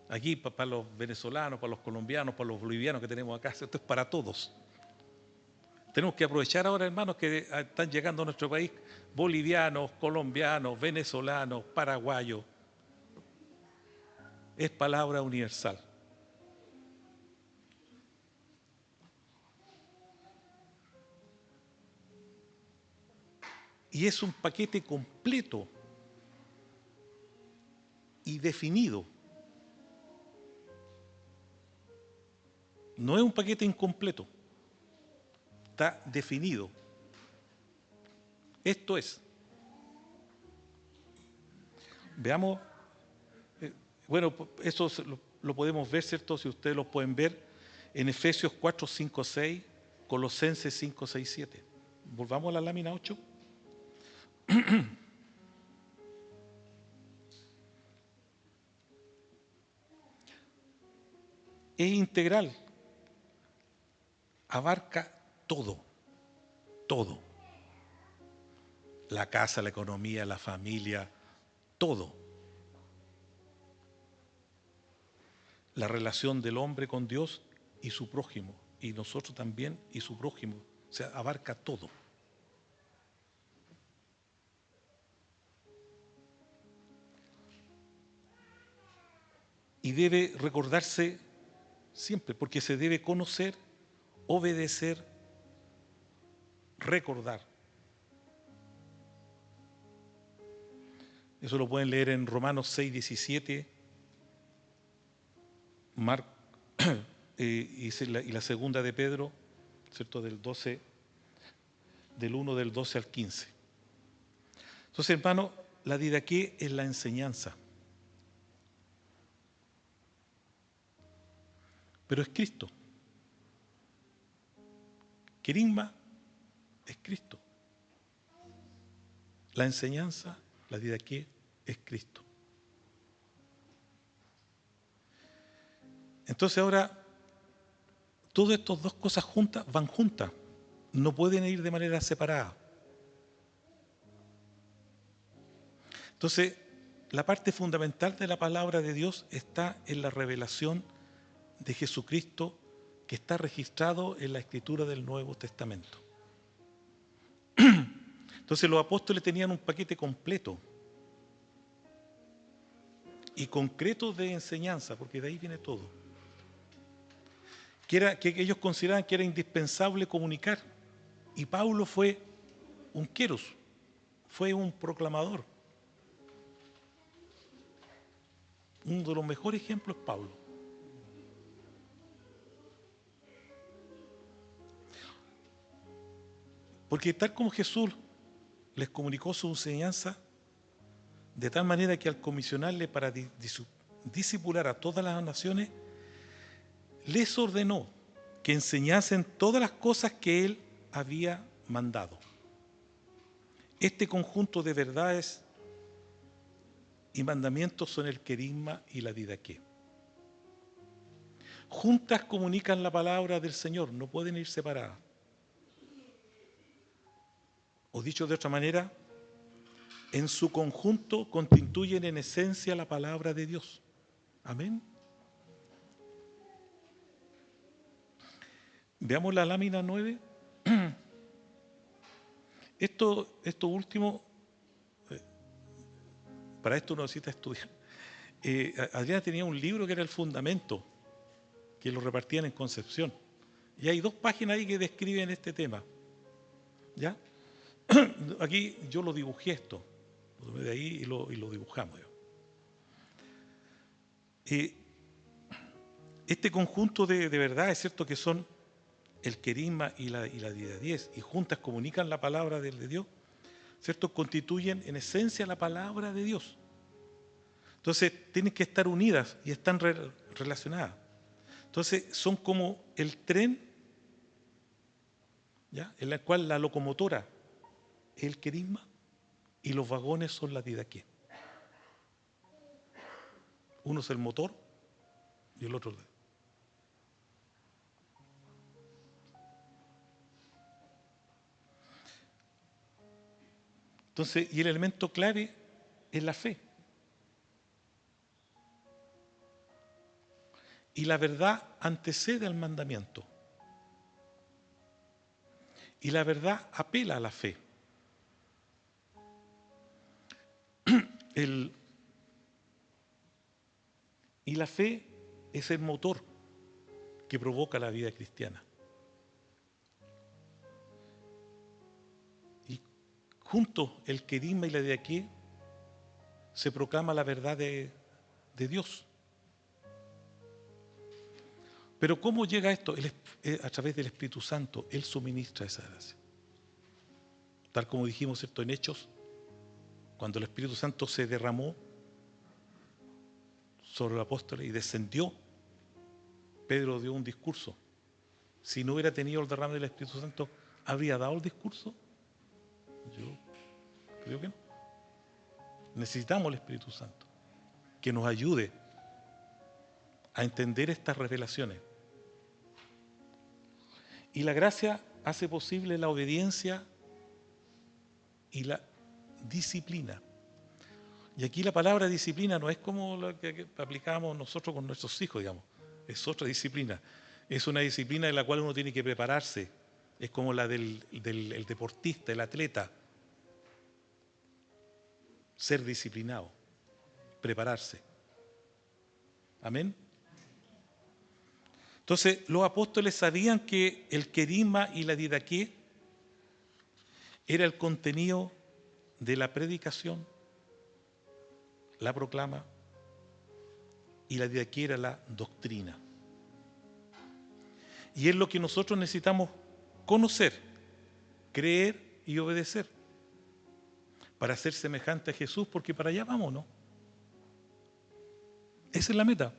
aquí para los venezolanos, para los colombianos, para los bolivianos que tenemos acá. Esto es para todos. Tenemos que aprovechar ahora, hermanos, que están llegando a nuestro país bolivianos, colombianos, venezolanos, paraguayos. Es palabra universal. Y es un paquete completo y definido. No es un paquete incompleto. Está definido. Esto es. Veamos. Bueno, eso lo podemos ver, ¿cierto? Si ustedes lo pueden ver en Efesios 4, 5, 6, Colosenses 5, 6, 7. Volvamos a la lámina 8. Es integral. Abarca todo. Todo. La casa, la economía, la familia, todo. La relación del hombre con Dios y su prójimo, y nosotros también y su prójimo. O sea, abarca todo. Y debe recordarse siempre, porque se debe conocer, obedecer, recordar. Eso lo pueden leer en Romanos 6, 17, y la segunda de Pedro, ¿cierto? Del 1 del 12 al 15. Entonces, hermano, la didaqué es la enseñanza. Pero es Cristo. Querigma es Cristo. La enseñanza, la didaqué, es Cristo. Entonces ahora, todas estas dos cosas juntas van juntas. No pueden ir de manera separada. Entonces, la parte fundamental de la palabra de Dios está en la revelación de Jesucristo que está registrado en la escritura del Nuevo Testamento. Entonces los apóstoles tenían un paquete completo y concreto de enseñanza, porque de ahí viene todo. Que ellos consideraban que era indispensable comunicar. Y Pablo fue un queros, fue un proclamador. Uno de los mejores ejemplos es Pablo. Porque tal como Jesús les comunicó su enseñanza, de tal manera que al comisionarle para discipular a todas las naciones, les ordenó que enseñasen todas las cosas que él había mandado. Este conjunto de verdades y mandamientos son el querigma y la didaqué. Juntas comunican la palabra del Señor, no pueden ir separadas. O dicho de otra manera, en su conjunto constituyen en esencia la palabra de Dios. Amén. Veamos la lámina 9. Esto último, para esto uno necesita estudiar. Adriana tenía un libro que era el fundamento, que lo repartían en Concepción. Y hay 2 páginas ahí que describen este tema. ¿Ya? Aquí yo lo dibujé esto. Lo tomé de ahí y lo dibujamos. Este conjunto de verdad es cierto que son el querigma y la didaqué, y juntas comunican la palabra de Dios, ¿cierto? Constituyen en esencia la palabra de Dios. Entonces tienen que estar unidas y están relacionadas. Entonces son como el tren, ¿ya? En la cual la locomotora es el querigma y los vagones son la didaqué. Uno es el motor y el otro. Entonces, y el elemento clave es la fe. Y la verdad antecede al mandamiento. Y la verdad apela a la fe. Y la fe es el motor que provoca la vida cristiana. Y juntos el querigma y la didaqué se proclama la verdad de Dios. Pero ¿cómo llega esto? A través del Espíritu Santo. Él suministra esa gracia. Tal como dijimos, ¿cierto?, en Hechos, cuando el Espíritu Santo se derramó sobre los apóstoles y descendió, Pedro dio un discurso. Si no hubiera tenido el derrame del Espíritu Santo, ¿habría dado el discurso? Yo creo que no. Necesitamos el Espíritu Santo que nos ayude a entender estas revelaciones. Y la gracia hace posible la obediencia y la disciplina. Y aquí la palabra disciplina no es como la que aplicamos nosotros con nuestros hijos, digamos. Es otra disciplina. Es una disciplina en la cual uno tiene que prepararse. Es como la del deportista, el atleta. Ser disciplinado, prepararse. Amén. Entonces, los apóstoles sabían que el querigma y la didaqué era el contenido de la predicación, la proclama, y la didaqué era la doctrina. Y es lo que nosotros necesitamos conocer, creer y obedecer para ser semejante a Jesús, porque para allá vamos, ¿no? Esa es la meta.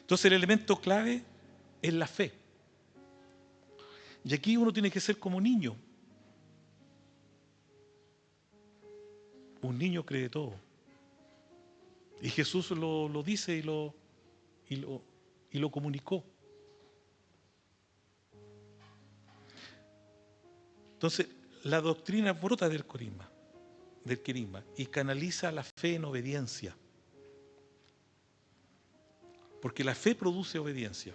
Entonces el elemento clave es la fe. Y aquí uno tiene que ser como niño. Un niño cree todo. Y Jesús lo dice y lo comunicó. Entonces, la doctrina brota del querigma, y canaliza la fe en obediencia. Porque la fe produce obediencia.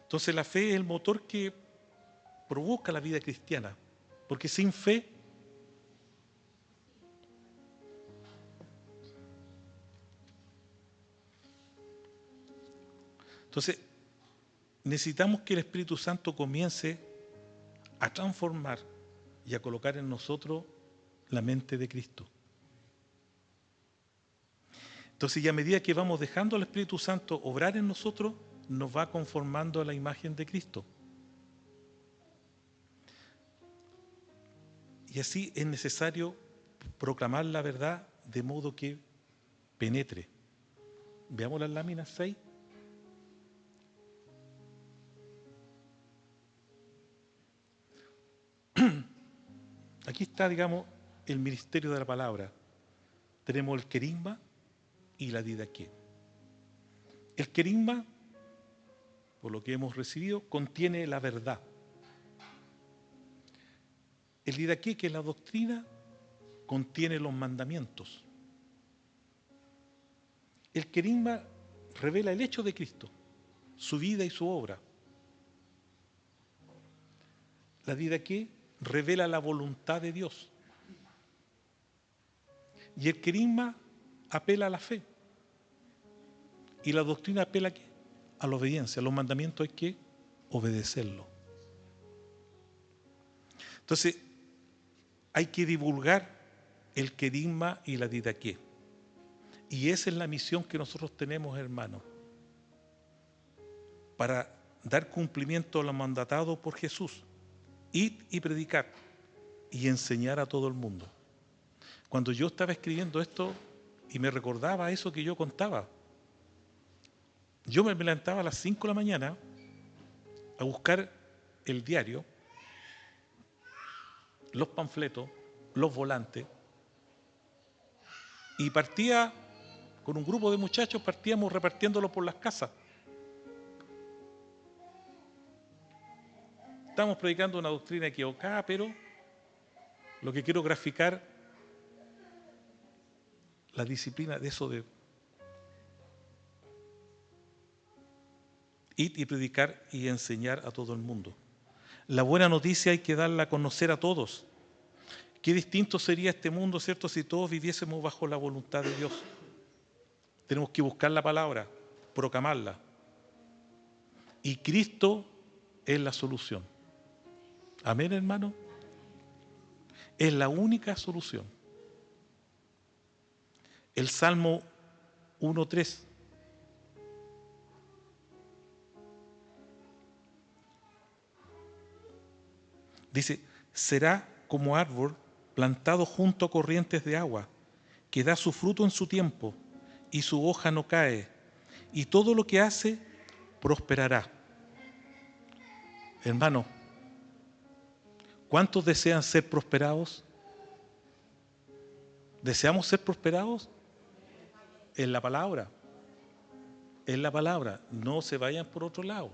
Entonces la fe es el motor que provoca la vida cristiana. Porque sin fe entonces necesitamos que el Espíritu Santo comience a transformar y a colocar en nosotros la mente de Cristo. Entonces, y a medida que vamos dejando al Espíritu Santo obrar en nosotros, nos va conformando a la imagen de Cristo. Y así es necesario proclamar la verdad de modo que penetre. Veamos las láminas 6. Aquí está, digamos, el ministerio de la palabra. Tenemos el querigma y la didaqué. El querigma, por lo que hemos recibido, contiene la verdad. El didaqué, que es la doctrina, contiene los mandamientos. El querigma revela el hecho de Cristo, su vida y su obra. La didaqué revela la voluntad de Dios. Y el querigma apela a la fe. Y la doctrina apela ¿a qué? A la obediencia. Los mandamientos hay que obedecerlos. Entonces, hay que divulgar el querigma y la didaqué. Y esa es la misión que nosotros tenemos, hermanos, para dar cumplimiento a lo mandatado por Jesús. Ir y predicar y enseñar a todo el mundo. Cuando yo estaba escribiendo esto y me recordaba eso que yo contaba, yo me levantaba a las 5 de la mañana a buscar el diario, los panfletos, los volantes, y partía con un grupo de muchachos, partíamos repartiéndolo por las casas. Estamos predicando una doctrina equivocada, pero lo que quiero graficar, la disciplina de eso de ir y predicar y enseñar a todo el mundo. La buena noticia hay que darla a conocer a todos. Qué distinto sería este mundo, ¿cierto?, si todos viviésemos bajo la voluntad de Dios. Tenemos que buscar la palabra, proclamarla. Y Cristo es la solución. Amén, hermano. Es la única solución. El Salmo 1:3 dice: será como árbol plantado junto a corrientes de agua, que da su fruto en su tiempo, y su hoja no cae, y todo lo que hace prosperará. Hermano, ¿cuántos desean ser prosperados? ¿Deseamos ser prosperados? En la palabra. En la palabra. No se vayan por otro lado.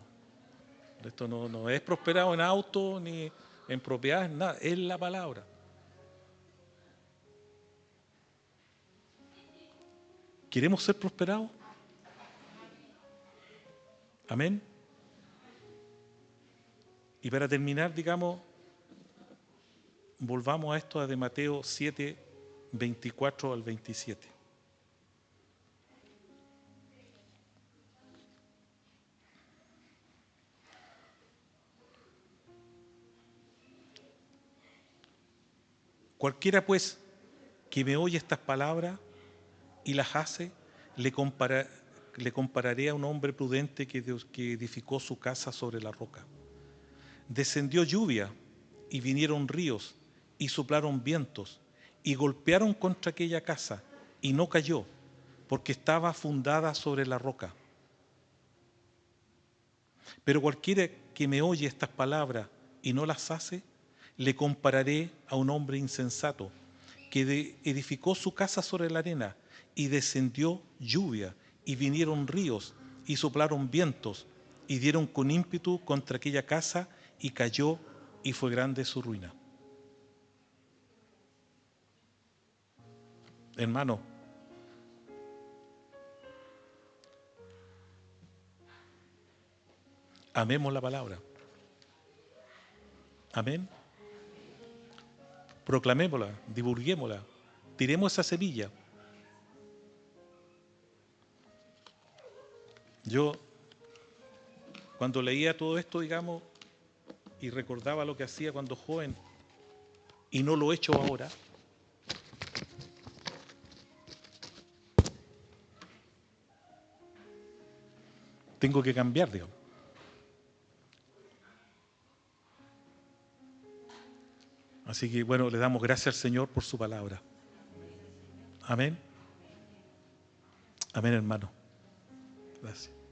Esto no es prosperado en auto ni en propiedades, nada. Es la palabra. ¿Queremos ser prosperados? Amén. Y para terminar, digamos, volvamos a esto de Mateo 7, 24 al 27. Cualquiera pues que me oye estas palabras y las hace, le compararé a un hombre prudente que edificó su casa sobre la roca. Descendió lluvia y vinieron ríos y soplaron vientos y golpearon contra aquella casa y no cayó, porque estaba fundada sobre la roca. Pero cualquiera que me oye estas palabras y no las hace, le compararé a un hombre insensato que edificó su casa sobre la arena, y descendió lluvia y vinieron ríos y soplaron vientos y dieron con ímpetu contra aquella casa, y cayó, y fue grande su ruina. Hermano, amemos la palabra. Amén. Proclamémosla, divulguémosla, tiremos esa semilla. Yo, cuando leía todo esto, digamos, y recordaba lo que hacía cuando joven, y no lo he hecho ahora, tengo que cambiar, digamos. Así que, bueno, le damos gracias al Señor por su palabra. Amén. Amén, hermano. Gracias.